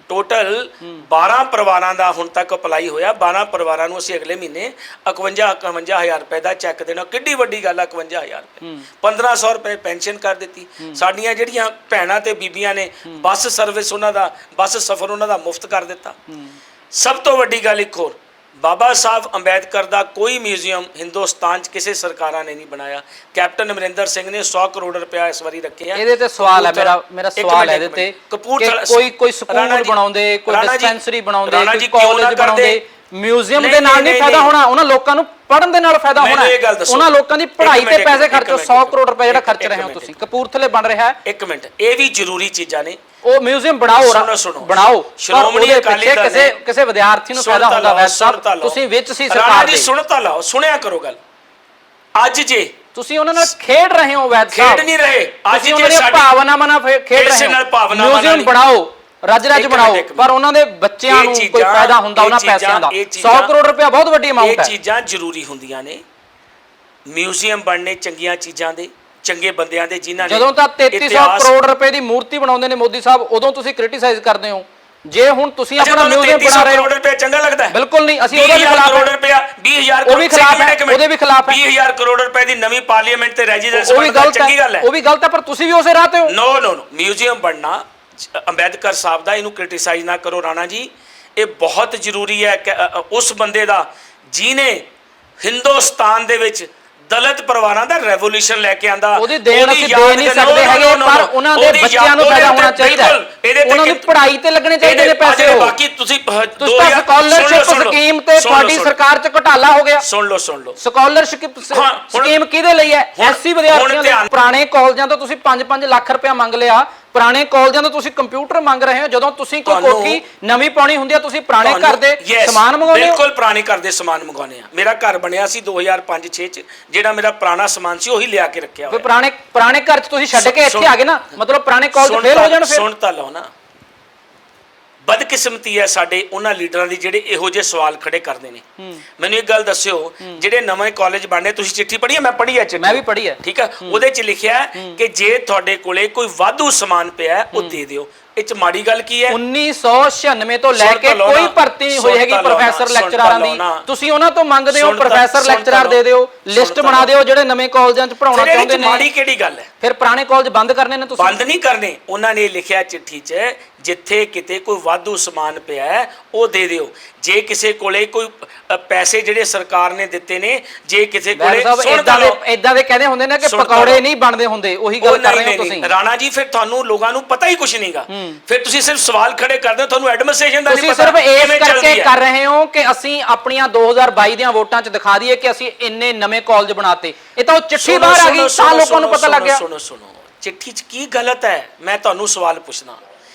ਟੋਟਲ 12 ਪਰਿਵਾਰਾਂ ਦਾ ਹੁਣ ਤੱਕ ਅਪਲਾਈ ਹੋਇਆ। 12 ਪਰਿਵਾਰਾਂ ਨੂੰ ਅਸੀਂ ਅਗਲੇ ਮਹੀਨੇ 51000 ਰੁਪਏ ਦਾ ਚੈੱਕ ਦੇਣਾ। ਕਿੱਡੀ ਵੱਡੀ ਗੱਲ ਆ 51000 ਰੁਪਏ। 1500 ਰੁਪਏ ਪੈਨਸ਼ਨ ਕਰ ਦਿੱਤੀ। ਸਾਡੀਆਂ ਜਿਹੜੀਆਂ ਭੈਣਾਂ ਤੇ ਬੀਬੀਆਂ ਨੇ ਬੱਸ ਸਰਵਿਸ, ਉਹਨਾਂ ਦਾ ਬੱਸ ਸਫ਼ਰ ਉਹਨਾਂ ਦਾ ਮੁਫਤ ਕਰ ਦਿੱਤਾ। ਸਭ ਤੋਂ ਵੱਡੀ ਗੱਲ ਇੱਕ ਹੋਰ, ਬਾਬਾ ਸਾਹਿਬ ਅੰਬੇਦਕਰ ਦਾ ਕੋਈ ਮਿਊਜ਼ੀਅਮ ਹਿੰਦੁਸਤਾਨ 'ਚ ਕਿਸੇ ਸਰਕਾਰਾਂ ਨੇ ਨਹੀਂ ਬਣਾਇਆ। ਕੈਪਟਨ ਅਮਰਿੰਦਰ ਸਿੰਘ ਨੇ 100 ਕਰੋੜ ਰੁਪਇਆ ਇਸ ਵਾਰੀ ਰੱਖੇ ਆ। ਇਹਦੇ ਤੇ ਸਵਾਲ ਹੈ ਮੇਰਾ ਸਵਾਲ ਹੈ ਇਹਦੇ ਤੇ, ਕੋਈ ਸਕੂਲ ਬਣਾਉਂਦੇ, ਕੋਈ ਡਿਸਪੈਂਸਰੀ ਬਣਾਉਂਦੇ, ਕੋਈ ਕਾਲਜ ਬਣਾਉਂਦੇ, ਮਿਊਜ਼ੀਅਮ ਦੇ ਨਾਲ ਨਹੀਂ ਫਾਇਦਾ ਹੋਣਾ, ਉਹਨਾਂ ਲੋਕਾਂ ਨੂੰ ਪੜਨ ਦੇ ਨਾਲ ਫਾਇਦਾ ਹੋਣਾ। ਉਹਨਾਂ ਲੋਕਾਂ ਦੀ ਪੜ੍ਹਾਈ ਤੇ ਪੈਸੇ ਖਰਚੋ। 100 ਕਰੋੜ ਰੁਪਏ ਜਿਹੜਾ ਖਰਚ ਰਹੇ ਹੋ ਤੁਸੀਂ। ਕਪੂਰਥਲੇ ਬਣ ਰਿਹਾ ਹੈ। ਇੱਕ ਮਿੰਟ, ਇਹ ਵੀ ਜ਼ਰੂਰੀ ਚੀਜ਼ਾਂ ਨੇ। ਉਹ ਮਿਊਜ਼ੀਅਮ ਬਣਾਓ, ਸ਼੍ਰੋਮਣੀ ਅਕਾਲੀ ਦਲ ਕਿਸੇ ਵਿਦਿਆਰਥੀ ਨੂੰ ਫਾਇਦਾ ਹੁੰਦਾ ਵੈਸਾ, ਤੁਸੀਂ ਵਿੱਚ ਸੀ ਸਰਕਾਰ ਦੇ। ਸੁਣ ਤਾਂ ਲਓ, ਸੁਣਿਆ ਕਰੋ ਗੱਲ। ਅੱਜ ਜੇ ਤੁਸੀਂ ਉਹਨਾਂ ਨਾਲ ਖੇਡ ਰਹੇ ਹੋ ਵੈਦ ਸਾਹਿਬ, ਖੇਡ ਨਹੀਂ ਰਹੇ। ਅੱਜ ਜੇ ਭਾਵਨਾਵਾਂ ਨਾਲ ਖੇਡ ਰਹੇ ਹੋ। ਮਿਊਜ਼ੀਅਮ ਬਣਾਓ, ਰੱਜ ਬਣਾਓ, ਪਰ ਉਹਨਾਂ ਦੇ ਬੱਚਿਆਂ ਨੂੰ ਕੋਈ ਫਾਇਦਾ ਹੁੰਦਾ ਉਹਨਾਂ ਪੈਸਿਆਂ ਦਾ। 100 ਕਰੋੜ ਰੁਪਇਆ ਬਹੁਤ ਵੱਡੀ ਅਮਾਉਂਟ ਹੈ। ਇਹ ਚੀਜ਼ਾਂ ਜ਼ਰੂਰੀ ਹੁੰਦੀਆਂ ਨੇ। ਮਿਊਜ਼ੀਅਮ ਬਣਨੇ ਚੰਗੀਆਂ ਚੀਜ਼ਾਂ ਦੇ, ਚੰਗੇ ਬੰਦਿਆਂ ਦੇ ਜਿਨ੍ਹਾਂ ਨੇ ਜਦੋਂ ਤਾਂ 3300 ਕਰੋੜ ਰੁਪਏ ਦੀ ਮੂਰਤੀ ਬਣਾਉਂਦੇ ਨੇ ਮੋਦੀ ਸਾਹਿਬ, ਉਦੋਂ ਤੁਸੀਂ ਕ੍ਰਿਟੀਸਾਈਜ਼ ਕਰਦੇ ਹੋ। ਜੇ ਹੁਣ ਤੁਸੀਂ ਆਪਣਾ ਮਿਊਜ਼ੀਅਮ ਬਣਾ ਰਹੇ ਹੋ, ਕਰੋੜ ਰੁਪਏ ਚੰਗਾ ਲੱਗਦਾ ਹੈ? ਬਿਲਕੁਲ ਨਹੀਂ, ਅਸੀਂ ਉਹਦੇ ਵੀ ਖਿਲਾਫ ਕਰੋੜ ਰੁਪਇਆ 20000 ਉਹ ਵੀ ਖਿਲਾਫ ਹੈ, ਉਹਦੇ ਵੀ ਖਿਲਾਫ ਹੈ। 20000 ਕਰੋੜ ਰੁਪਏ ਦੀ ਨਵੀਂ ਪਾਰਲੀਮੈਂਟ ਤੇ ਰੈਜ਼ੀਡੈਂਸ ਉਹ ਵੀ ਬਣਨਾ ਗਲਤ ਚੰਗੀ ਗੱਲ ਹੈ, ਹੈ? ਉਹ ਵੀ ਗਲਤ ਹੈ, ਪਰ ਤੁਸੀਂ ਵੀ ਉਸੇ ਰਾਹ ਤੇ ਹੋ। ਨੋ ਨੋ ਨੋ, ਮਿਊਜ਼ੀਅਮ ਬਣਨਾ ਅੰਬੇਦਕਰ ਸਾਹਿਬ ਦਾ, ਇਹਨੂੰ ਕ੍ਰਿਟੀਸਾਈਜ਼ ਨਾ ਕਰੋ ਰਾਣਾ ਜੀ। ਇਹ ਬਹੁਤ ਜ਼ਰੂਰੀ ਹੈ ਕਿ ਉਸ ਬੰਦੇ ਦਾ ਜਿਹਨੇ ਹਿੰਦੁਸਤਾਨ ਦੇ ਵਿੱਚ ਦਲਿਤ ਪਰਿਵਾਰਾਂ ਦਾ ਰੈਵੋਲੂਸ਼ਨ ਲੈ ਕੇ ਆਂਦਾ। ਉਹਦੀ ਦੇਣ ਅਸੀਂ ਦੇ ਨਹੀਂ ਸਕਦੇ ਹੈਗੇ, ਪਰ ਉਹਨਾਂ ਦੇ ਬੱਚਿਆਂ ਨੂੰ ਪੈਦਾ ਹੋਣਾ ਚਾਹੀਦਾ, ਉਹਨਾਂ ਨੂੰ ਪੜ੍ਹਾਈ ਤੇ ਲੱਗਣੇ ਚਾਹੀਦੇ ਨੇ ਪੈਸੇ। ਬਾਕੀ ਤੁਸੀਂ ਤਾਂ ਸਕਾਲਰਸ਼ਿਪ ਸਕੀਮ ਤੇ ਤੁਹਾਡੀ ਸਰਕਾਰ 'ਚ ਘੁਟਾਲਾ ਹੋ ਗਿਆ। ਸੁਣ ਲਓ ਸਕਾਲਰਸ਼ਿਪ ਸਕੀਮ ਕਿਹਦੇ ਲਈ ਹੈ? ਐਸਸੀ ਵਿਦਿਆਰਥੀਆਂ ਲਈ। ਪੁਰਾਣੇ ਕਾਲਜਾਂ ਤੋਂ ਤੁਸੀਂ 5-5 ਲੱਖ ਰੁਪਇਆ ਮੰਗ ਲਿਆ, ਪੁਰਾਣੇ ਕਾਲਜਾਂ ਤੋਂ ਤੁਸੀਂ ਕੰਪਿਊਟਰ ਮੰਗ ਰਹੇ ਹੋ। ਜਦੋਂ ਤੁਸੀਂ ਕੋਈ ਕੋਠੀ ਨਵੀਂ ਪਾਉਣੀ ਹੁੰਦੀ ਹੈ, ਤੁਸੀਂ ਪੁਰਾਣੇ ਘਰ ਦੇ ਸਮਾਨ ਮੰਗਾਉਂਦੇ ਹੋ। ਬਿਲਕੁਲ ਪੁਰਾਣੇ ਘਰ ਦੇ ਸਮਾਨ ਮੰਗਾਉਂਦੇ ਆ। ਮੇਰਾ ਘਰ ਬਣਿਆ ਸੀ 2005-6 ਚ, ਜਿਹੜਾ ਮੇਰਾ ਪੁਰਾਣਾ ਸਮਾਨ ਸੀ ਉਹੀ ਲਿਆ ਕੇ ਰੱਖਿਆ ਹੋਇਆ। ਪੁਰਾਣੇ ਘਰ 'ਚ ਤੁਸੀਂ ਛੱਡ ਕੇ ਇੱਥੇ ਆ ਗਏ ਨਾ, ਮਤਲਬ ਪੁਰਾਣੇ ਕਾਲਜ ਫੇਲ ਹੋ ਜਾਣ। ਫਿਰ ਸੁਣ ਤਾਂ ਲਓ ਨਾ, ਬਦਕਿਸਮਤੀ ਹੈ ਸਾਡੇ ਉਹਨਾਂ ਲੀਡਰਾਂ ਦੀ ਜਿਹੜੇ ਇਹੋ ਜਿਹੇ ਸਵਾਲ ਖੜੇ ਕਰਦੇ ਨੇ। ਮੈਨੂੰ ਇੱਕ ਗੱਲ ਦੱਸਿਓ, ਜਿਹੜੇ ਨਵੇਂ ਕਾਲਜ ਬਣਨੇ, ਤੁਸੀਂ ਚਿੱਠੀ ਪੜ੍ਹੀ ਹੈ? ਮੈਂ ਪੜ੍ਹੀ ਹੈ ਚਿੱਠੀ, ਮੈਂ ਵੀ ਪੜ੍ਹੀ ਹੈ, ਠੀਕ ਹੈ। ਉਹਦੇ 'ਚ ਲਿਖਿਆ ਕਿ ਜੇ ਤੁਹਾਡੇ ਕੋਲੇ ਕੋਈ ਵਾਧੂ ਸਮਾਨ ਪਿਆ ਉਹ ਦੇ ਦਿਓ। ਇਹ 'ਚ ਮਾੜੀ ਗੱਲ ਕੀ ਹੈ? 1996 ਤੋਂ ਲੈ ਕੇ ਕੋਈ ਭਰਤੀ ਨਹੀਂ ਹੋਈ ਹੈਗੀ ਪ੍ਰੋਫੈਸਰ ਲੈਕਚਰਾਰਾਂ ਦੀ, ਤੁਸੀਂ ਉਹਨਾਂ ਤੋਂ ਮੰਗਦੇ ਹੋ ਪ੍ਰੋਫੈਸਰ ਲੈਕਚਰਾਰ ਦੇ ਦਿਓ, ਲਿਸਟ ਬਣਾ ਦਿਓ ਜਿਹੜੇ ਨਵੇਂ ਕਾਲਜਾਂ 'ਚ ਪੜਾਉਣਾ ਚਾਹੁੰਦੇ ਨੇ। ਮਾੜੀ ਕਿਹੜੀ ਗੱਲ ਹੈ? ਫਿਰ ਪੁਰਾਣੇ ਕਾਲਜ ਬੰਦ ਕਰਨੇ ਨੇ ਤੁਸੀਂ? ਬੰਦ ਨਹੀਂ ਕਰਨੇ। ਉਹਨਾਂ ਨੇ ਲਿਖਿਆ ਚਿੱਠੀ 'ਚ, ਜਿੱਥੇ ਕਿਤੇ ਕੋਈ ਵਾਧੂ ਸਮਾਨ ਪਿਆ ਹੈ ਉਹ ਦੇ ਦਿਓ। ਜੇ ਕਿਸੇ ਕੋਲੇ ਕੋਈ ਪੈਸੇ ਜਿਹੜੇ ਸਰਕਾਰ ਨੇ ਦਿੱਤੇ ਨੇ, ਜੇ ਕਿਸੇ ਕੋਲੇ ਇਦਾਂ ਦੇ ਕਹਿੰਦੇ ਹੁੰਦੇ ਨੇ ਕਿ ਪਕੌੜੇ ਨਹੀਂ ਬਣਦੇ ਹੁੰਦੇ, ਉਹੀ ਗੱਲ ਕਰ ਰਹੇ ਹੋ ਤੁਸੀਂ ਰਾਣਾ ਜੀ। ਫਿਰ ਤੁਹਾਨੂੰ ਲੋਕਾਂ ਨੂੰ ਪਤਾ ਹੀ ਕੁਝ ਨਹੀਂਗਾ, ਫਿਰ ਤੁਸੀਂ ਸਿਰਫ ਸਵਾਲ ਖੜੇ ਕਰਦੇ ਹੋ, ਤੁਹਾਨੂੰ ਐਡਮਿਨਿਸਟ੍ਰੇਸ਼ਨ ਦਾ ਨਹੀਂ ਪਤਾ। ਤੁਸੀਂ ਸਿਰਫ ਇਸ ਕਰਕੇ ਕਰ ਰਹੇ ਹੋ ਕਿ ਅਸੀਂ ਆਪਣੀਆਂ 2022 ਦੀਆਂ ਵੋਟਾਂ 'ਚ ਦਿਖਾ ਦਈਏ ਕਿ ਅਸੀਂ ਇੰਨੇ ਨਵੇਂ ਕਾਲਜ ਬਣਾਤੇ। ਇਹ ਤਾਂ ਉਹ ਚਿੱਠੀ ਬਾਹਰ ਆ ਗਈ ਤਾਂ ਲੋਕਾਂ ਨੂੰ ਪਤਾ ਲੱਗ ਗਿਆ। ਸੁਣੋ ਚਿੱਠੀ 'ਚ ਕੀ ਗਲਤ ਹੈ? ਮੈਂ ਤੁਹਾਨੂੰ ਸਵਾਲ ਪੁੱਛਣਾ।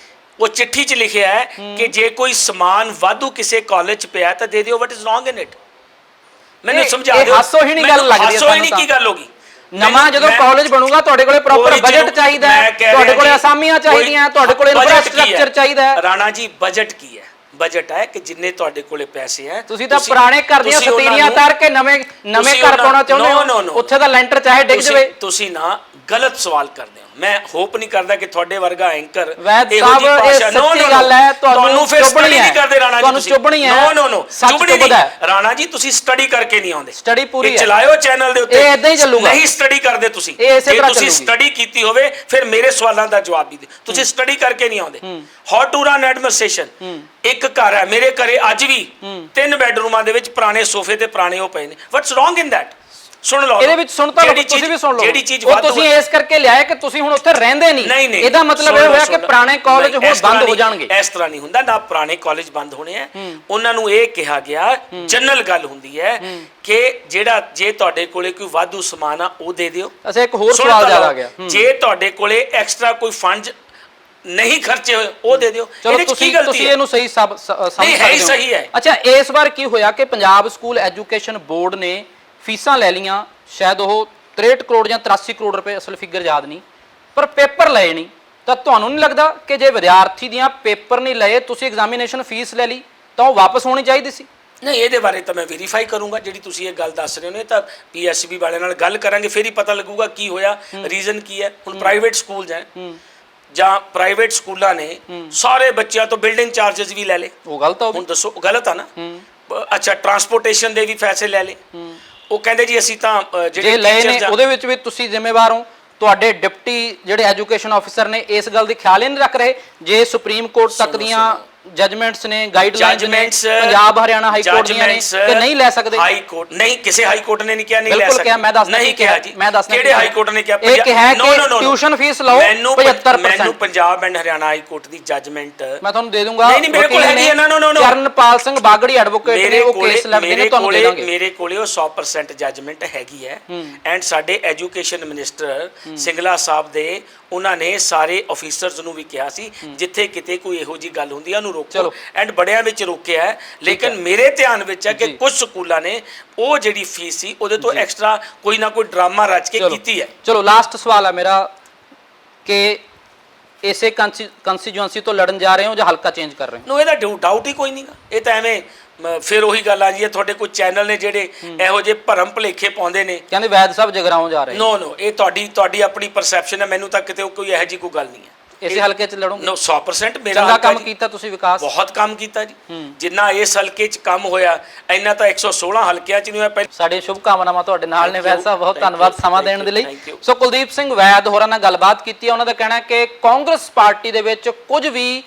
ਉਹ ਚਿੱਠੀ 'ਚ ਲਿਖਿਆ ਹੈ ਕਿ ਜੇ ਕੋਈ ਸਮਾਨ ਵਾਧੂ ਕਿਸੇ ਕਾਲਜ 'ਚ ਪਿਆ ਤਾਂ ਦੇ ਦਿਓ। What is wrong in it? ਮੈਨੂੰ ਸਮਝਾ ਦਿਓ। ਹਾਸੋਹੀਣੀ ਗੱਲ ਲੱਗਦੀ ਹੈ ਸਾਨੂੰ। ਹਾਸੋਹੀਣੀ ਕੀ ਗੱਲ ਹੋਗੀ? ਨਵਾਂ ਜਦੋਂ ਕਾਲਜ ਬਣੂਗਾ, ਤੁਹਾਡੇ ਕੋਲੇ ਪ੍ਰੋਪਰ ਬਜਟ ਚਾਹੀਦਾ ਹੈ, ਤੁਹਾਡੇ ਕੋਲੇ ਅਸਾਮੀਆਂ ਚਾਹੀਦੀਆਂ, ਤੁਹਾਡੇ ਕੋਲੇ ਇਨਫਰਾਸਟ੍ਰਕਚਰ ਚਾਹੀਦਾ ਹੈ। ਰਾਣਾ ਜੀ ਬਜਟ ਕੀ ਹੈ? ਬਜਟ ਹੈ ਕਿ ਜਿੰਨੇ ਤੁਹਾਡੇ ਕੋਲੇ ਪੈਸੇ ਹੈ, ਤੁਸੀਂ ਤਾਂ ਪੁਰਾਣੇ ਘਰ ਦੀਆਂ ਸਤੀਰੀਆਂ ਤਾਰ ਕੇ ਨਵੇਂ ਘਰ ਪਾਉਣਾ ਚਾਹੁੰਦੇ ਹੋ। ਉੱਥੇ ਦਾ ਲੈਂਟਰ ਚਾਹੇ ਡਿੱਗ ਜਾਵੇ। ਤੁਸੀਂ ਨਾ ਗਲਤ ਸਵਾਲ ਕਰਦੇ ਹੋ। ਮੈਂ ਹੋਪ ਨਹੀਂ ਕਰਦਾ ਕਿ ਤੁਹਾਡੇ ਵਰਗਾ ਐਂਕਰ ਵੈਦ ਸਾਹਿਬ ਇਹ ਸੱਚੀ ਗੱਲ ਹੈ, ਤੁਹਾਨੂੰ ਫਿਰ ਸਟੱਡੀ ਨਹੀਂ ਕਰਦੇ ਰਾਣਾ ਜੀ। ਤੁਹਾਨੂੰ ਚੁੱਭਣੀ ਹੈ। ਨੋ ਚੁੱਭਣੀ ਨਹੀਂ ਰਾਣਾ ਜੀ, ਤੁਸੀਂ ਸਟੱਡੀ ਕਰਕੇ ਨਹੀਂ ਆਉਂਦੇ। ਸਟੱਡੀ ਪੂਰੀ ਹੈ, ਚਲਾਇਓ ਚੈਨਲ ਦੇ ਉੱਤੇ, ਇਹ ਇਦਾਂ ਹੀ ਚੱਲੂਗਾ। ਨਹੀਂ ਸਟੱਡੀ ਕਰਦੇ ਤੁਸੀਂ। ਜੇ ਤੁਸੀਂ ਸਟੱਡੀ ਕੀਤੀ ਹੋਵੇ ਫਿਰ ਮੇਰੇ ਸਵਾਲਾਂ ਦਾ ਜਵਾਬ ਵੀ ਦੇ। ਤੁਸੀਂ ਸਟੱਡੀ ਕਰਕੇ ਨਹੀਂ ਆਉਂਦੇ। How to run administration. ਇੱਕ ਘਰ ਹੈ, ਮੇਰੇ ਘਰੇ ਅੱਜ ਵੀ 3 ਬੈਡਰੂਮਾਂ ਦੇ ਵਿੱਚ ਪੁਰਾਣੇ ਸੋਫੇ ਤੇ ਪੁਰਾਣੇ ਉਹ ਪਏ ਨੇ। What's wrong in that? ਸੁਣ ਲਓ, ਇਹਦੇ ਵਿੱਚ ਸੁਣ ਤਾਂ ਲਓ, ਤੁਸੀਂ ਵੀ ਸੁਣ ਲਓ। ਜਿਹੜੀ ਚੀਜ਼ ਤੁਸੀਂ ਇਸ ਕਰਕੇ ਲਿਆਏ ਕਿ ਤੁਸੀਂ ਹੁਣ ਉੱਥੇ ਰਹਿੰਦੇ ਨਹੀਂ। ਇਹਦਾ ਮਤਲਬ ਇਹ ਹੋਇਆ ਕਿ ਪੁਰਾਣੇ ਕਾਲਜ ਹੁਣ ਬੰਦ ਹੋ ਜਾਣਗੇ। ਇਸ ਤਰ੍ਹਾਂ ਨਹੀਂ ਹੁੰਦਾ ਨਾ, ਪੁਰਾਣੇ ਕਾਲਜ ਬੰਦ ਹੋਣੇ ਆ। ਉਹਨਾਂ ਨੂੰ ਇਹ ਕਿਹਾ ਗਿਆ, ਜਨਰਲ ਗੱਲ ਹੁੰਦੀ ਹੈ ਕਿ ਜਿਹੜਾ ਜੇ ਤੁਹਾਡੇ ਕੋਲੇ ਕੋਈ ਵਾਧੂ ਸਮਾਨ ਆ ਉਹ ਦੇ ਦਿਓ। ਅੱਛਾ, ਇੱਕ ਹੋਰ ਸਵਾਲ ਜ਼ਿਆਦਾ ਆ ਗਿਆ। ਜੇ ਤੁਹਾਡੇ ਕੋਲੇ ਐਕਸਟਰਾ ਕੋਈ ਫੰਡ ਨਹੀਂ ਖਰਚੇ ਹੋਏ ਉਹ ਦੇ ਦਿਓ। ਚਲੋ ਤੁਸੀਂ ਇਹਨੂੰ ਸਹੀ ਸਮਝ ਸਕਦੇ ਹੋ। ਸਹੀ ਹੈ। ਅੱਛਾ, ਇਸ ਵਾਰ ਕੀ ਹੋਇਆ ਕਿ ਪੰਜਾਬ ਸਕੂਲ ਐਜੂਕੇਸ਼ਨ ਬੋਰਡ ਨੇ ਫੀਸਾਂ ਲੈ ਲੀਆਂ, ਸ਼ਾਇਦ ਉਹ 63 ਕਰੋੜ ਜਾਂ 83 ਕਰੋੜ ਰੁਪਏ, ਅਸਲ ਫਿਗਰ ਯਾਦ ਨਹੀਂ, ਪਰ ਪੇਪਰ ਲਏ ਨਹੀਂ। ਤਾਂ ਤੁਹਾਨੂੰ ਨਹੀਂ ਲੱਗਦਾ ਕਿ ਜੇ ਵਿਦਿਆਰਥੀ ਦੀਆਂ ਪੇਪਰ ਨਹੀਂ ਲਏ, ਤੁਸੀਂ ਐਗਜ਼ਾਮੀਨੇਸ਼ਨ ਫੀਸ ਲੈ ਲਈ, ਤਾਂ ਉਹ ਵਾਪਸ ਹੋਣੀ ਚਾਹੀਦੀ ਸੀ? ਨਹੀਂ, ਇਹਦੇ ਬਾਰੇ ਤਾਂ ਮੈਂ ਵੈਰੀਫਾਈ ਕਰੂੰਗਾ। ਜਿਹੜੀ ਤੁਸੀਂ ਇਹ ਗੱਲ ਦੱਸ ਰਹੇ ਹੋ ਤਾਂ ਪੀਐਸਬੀ ਵਾਲਿਆਂ ਨਾਲ ਗੱਲ ਕਰਾਂਗੇ, ਫਿਰ ਹੀ ਪਤਾ ਲੱਗੂਗਾ ਕੀ ਹੋਇਆ, ਰੀਜ਼ਨ ਕੀ ਹੈ। ਹੁਣ ਪ੍ਰਾਈਵੇਟ ਸਕੂਲ ਜਾਂ ਪ੍ਰਾਈਵੇਟ ਸਕੂਲਾਂ ਨੇ ਸਾਰੇ ਬੱਚਿਆਂ ਤੋਂ ਬਿਲਡਿੰਗ ਚਾਰजेस ਵੀ ਲੈ ਲਏ। ਉਹ ਗਲਤ ਆ। ਹੁਣ ਦੱਸੋ, ਗਲਤ ਆ ਨਾ? ਅੱਛਾ, ਟਰਾਂਸਪੋਰਟੇਸ਼ਨ ਦੇ ਵੀ ਪੈਸੇ ਲੈ ਲਏ। ਉਹ ਕਹਿੰਦੇ ਜੀ ਅਸੀਂ ਤਾਂ ਜਿਹੜੇ ਲਏ ਨੇ ਉਹਦੇ ਵਿੱਚ ਵੀ ਤੁਸੀਂ ਜ਼ਿੰਮੇਵਾਰ ਹੋ। ਤੁਹਾਡੇ ਡਿਪਟੀ ਜਿਹੜੇ ਐਜੂਕੇਸ਼ਨ ਆਫੀਸਰ ਨੇ ਇਸ ਗੱਲ ਦੀ ਖਿਆਲ ਹੀ ਨਹੀਂ ਰੱਖ ਰਹੇ। ਜੇ ਸੁਪਰੀਮ ਕੋਰਟ ਤੱਕ ਦੀਆਂ ਜਜਮੈਂਟਸ ਨੇ, ਗਾਈਡਲਾਈਨਸ ਨੇ, ਪੰਜਾਬ ਹਰਿਆਣਾ ਹਾਈ ਕੋਰਟ ਦੀਆਂ ਨੇ ਕਿ ਨਹੀਂ ਲੈ ਸਕਦੇ। ਹਾਈ ਕੋਰਟ ਨਹੀਂ, ਕਿਸੇ ਹਾਈ ਕੋਰਟ ਨੇ ਨਹੀਂ ਕਿਹਾ ਨਹੀਂ ਲੈ ਸਕਦੇ। ਬਿਲਕੁਲ, ਮੈਂ ਦੱਸਦਾ ਨਹੀਂ ਕਿਹਾ ਜੀ। ਮੈਂ ਦੱਸਦਾ ਕਿਹੜੇ ਹਾਈ ਕੋਰਟ ਨੇ ਕਿਹਾ? ਇਹ ਕਿਹਾ ਕਿ ਟਿਊਸ਼ਨ ਫੀਸ ਲਓ 75%। ਮੈਨੂੰ Punjab and Haryana high court the judgement ਮੈਂ ਤੁਹਾਨੂੰ ਦੇ ਦੂੰਗਾ। ਨਹੀਂ, ਮੇਰੇ ਕੋਲ ਹੈਗੀ ਹੈ। ਨੋ ਚਰਨਪਾਲ ਸਿੰਘ ਬਾਗੜੀ ਐਡਵੋਕੇਟ ਨੇ ਉਹ ਕੇਸ ਲੜਦੇ ਨੇ, ਤੁਹਾਨੂੰ ਦੇ ਦਾਂਗੇ। ਮੇਰੇ ਕੋਲੇ ਉਹ 100% ਜਜਮੈਂਟ ਹੈਗੀ ਹੈ। ਐਂਡ ਸਾਡੇ ਐਜੂਕੇਸ਼ਨ ਮਿਨਿਸਟਰ ਸਿੰਗਲਾ ਸਾਹਿਬ ਦੇ, ਉਹਨਾਂ ਨੇ ਸਾਰੇ ਆਫੀਸਰਸ ਨੂੰ ਵੀ ਕਿਹਾ ਸੀ ਜਿੱਥੇ ਕਿਤੇ ਕੋਈ ਇਹੋ ਜੀ ਗੱਲ ਹੁੰਦੀ ਆ ਉਹਨੂੰ ਰੋਕੋ। ਐਂਡ ਬੜਿਆਂ ਵਿੱਚ ਰੋਕਿਆ ਹੈ। ਲੇਕਿਨ ਮੇਰੇ ਧਿਆਨ ਵਿੱਚ ਹੈ ਕਿ ਕੁਝ ਸਕੂਲਾਂ ਨੇ ਉਹ ਜਿਹੜੀ ਫੀਸ ਸੀ ਉਹਦੇ ਤੋਂ ਐਕਸਟਰਾ ਕੋਈ ਨਾ ਕੋਈ ਡਰਾਮਾ ਰਚ ਕੇ ਕੀਤੀ ਹੈ। ਚਲੋ, ਲਾਸਟ ਸਵਾਲ ਹੈ ਮੇਰਾ ਕਿ ਇਸੇ ਕੰਸਟੀਚੁਐਂਸੀ ਤੋਂ ਲੜਨ ਜਾ ਰਹੇ ਹੋ ਜਾਂ ਹਲਕਾ ਚੇਂਜ ਕਰ ਰਹੇ ਹੋ? ਇਹਦਾ ਡਾਊਟ ਹੀ ਕੋਈ ਨਹੀਂਗਾ। ਇਹ ਤਾਂ ਐਵੇਂ ਫਿਰ ਉਹੀ ਗੱਲ ਆ ਜੀ, ਤੁਹਾਡੇ ਕੋਈ ਚੈਨਲ ਨੇ ਜਿਹੜੇ ਇਹੋ ਜਿਹੇ ਭਰਮ ਭੁਲੇਖੇ ਪਾਉਂਦੇ ਨੇ। ਕਹਿੰਦੇ ਵੈਦ ਸਾਹਿਬ ਜਗਰਾਉਂ ਜਾ ਰਹੇ। ਨੋ ਇਹ ਤੁਹਾਡੀ ਆਪਣੀ ਪਰਸੈਪਸ਼ਨ ਹੈ, ਮੈਨੂੰ ਤਾਂ ਕਿਤੇ ਕੋਈ ਇਹੋ ਜਿਹੀ ਕੋਈ ਗੱਲ ਨਹੀਂ ਹੈ। ਇਸੇ ਹਲਕੇ 'ਚ ਲੜੋਗੇ? ਨੋ 100% ਮੇਰਾ ਚੰਗਾ ਕੰਮ ਕੀਤਾ ਤੁਸੀਂ, ਵਿਕਾਸ ਬਹੁਤ ਕੰਮ ਕੀਤਾ ਜੀ। ਜਿੰਨਾ ਇਸ ਹਲਕੇ 'ਚ ਕੰਮ ਹੋਇਆ ਇੰਨਾ ਤਾਂ 116 ਹਲਕਿਆਂ 'ਚ ਨਹੀਂ ਹੋਇਆ। ਸਾਡੇ ਸ਼ੁਭ ਕਾਮਨਾਵਾਂ ਤੁਹਾਡੇ ਨਾਲ ਨੇ ਵੈਦ ਸਾਹਿਬ, ਬਹੁਤ ਧੰਨਵਾਦ ਸਮਾਂ ਦੇਣ ਦੇ ਲਈ। ਸੋ ਕੁਲਦੀਪ ਸਿੰਘ ਵੈਦ ਹੋਰਾਂ ਨਾਲ ਗੱਲਬਾਤ ਕੀਤੀ ਹੈ। ਉਹਨਾਂ ਦਾ ਕਹਿਣਾ ਹੈ ਕਿ ਕਾਂਗਰਸ ਪਾਰਟੀ ਦੇ ਵਿੱਚ ਕੁਝ ਵੀ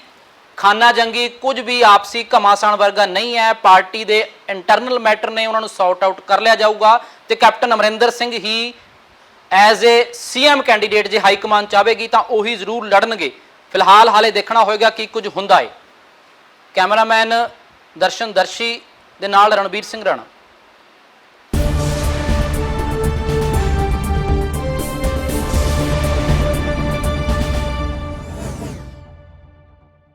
ਖਾਨਾ ਜੰਗੀ, ਕੁਝ ਵੀ ਆਪਸੀ ਘਮਾਸਾਨ ਵਰਗਾ ਨਹੀਂ ਹੈ। ਪਾਰਟੀ ਦੇ ਇੰਟਰਨਲ ਮੈਟਰ ਨੇ, ਉਹਨਾਂ ਨੂੰ ਸੌਟ ਆਊਟ ਕਰ ਲਿਆ ਜਾਊਗਾ ਤੇ captain Amarinder Singh he as a CM candidate ਜੇ ਹਾਈ ਕਮਾਨ ਚਾਹੇਗੀ ਤਾਂ ਉਹੀ ਜ਼ਰੂਰ ਲੜਨਗੇ। ਫਿਲਹਾਲ ਹਾਲੇ ਦੇਖਣਾ ਹੋਏਗਾ ਕੀ ਕੁਝ ਹੁੰਦਾ ਹੈ। ਕੈਮਰਾਮੈਨ ਦਰਸ਼ਨ ਦਰਸ਼ੀ ਦੇ ਨਾਲ ਰਣਬੀਰ ਸਿੰਘ ਰਾਣਾ।